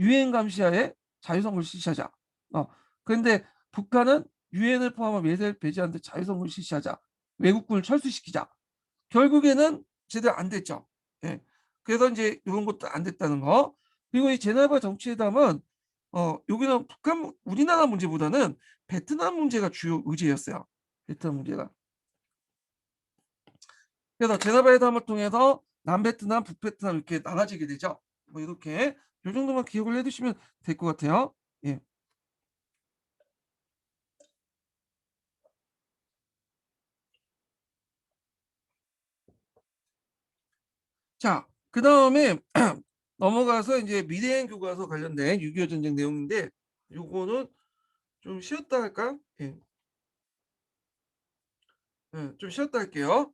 유엔 감시하에 자유선거를 실시하자. 어 근데 북한은 유엔을 포함한 외세를 배제하는 데 자유선거를 실시하자. 외국군을 철수시키자. 결국에는 제대로 안 됐죠. 예. 그래서 인제 요런 것도 안 됐다는 거. 그리고 이 제네바 정치회담은 여기는 북한 우리나라 문제보다는 베트남 문제가 주요 의제였어요. 베트남 문제가. 그래서 제네바 회담을 통해서 남베트남, 북베트남 이렇게 나눠지게 되죠. 뭐 이렇게 요 정도만 기억을 해 두시면 될 것 같아요. 예. 자 그다음에 넘어가서 인제 미래행 교과서 관련된 6.25 전쟁 내용인데 요거는 좀 쉬었다 할까요? 예. 예. 좀 쉬었다 할게요.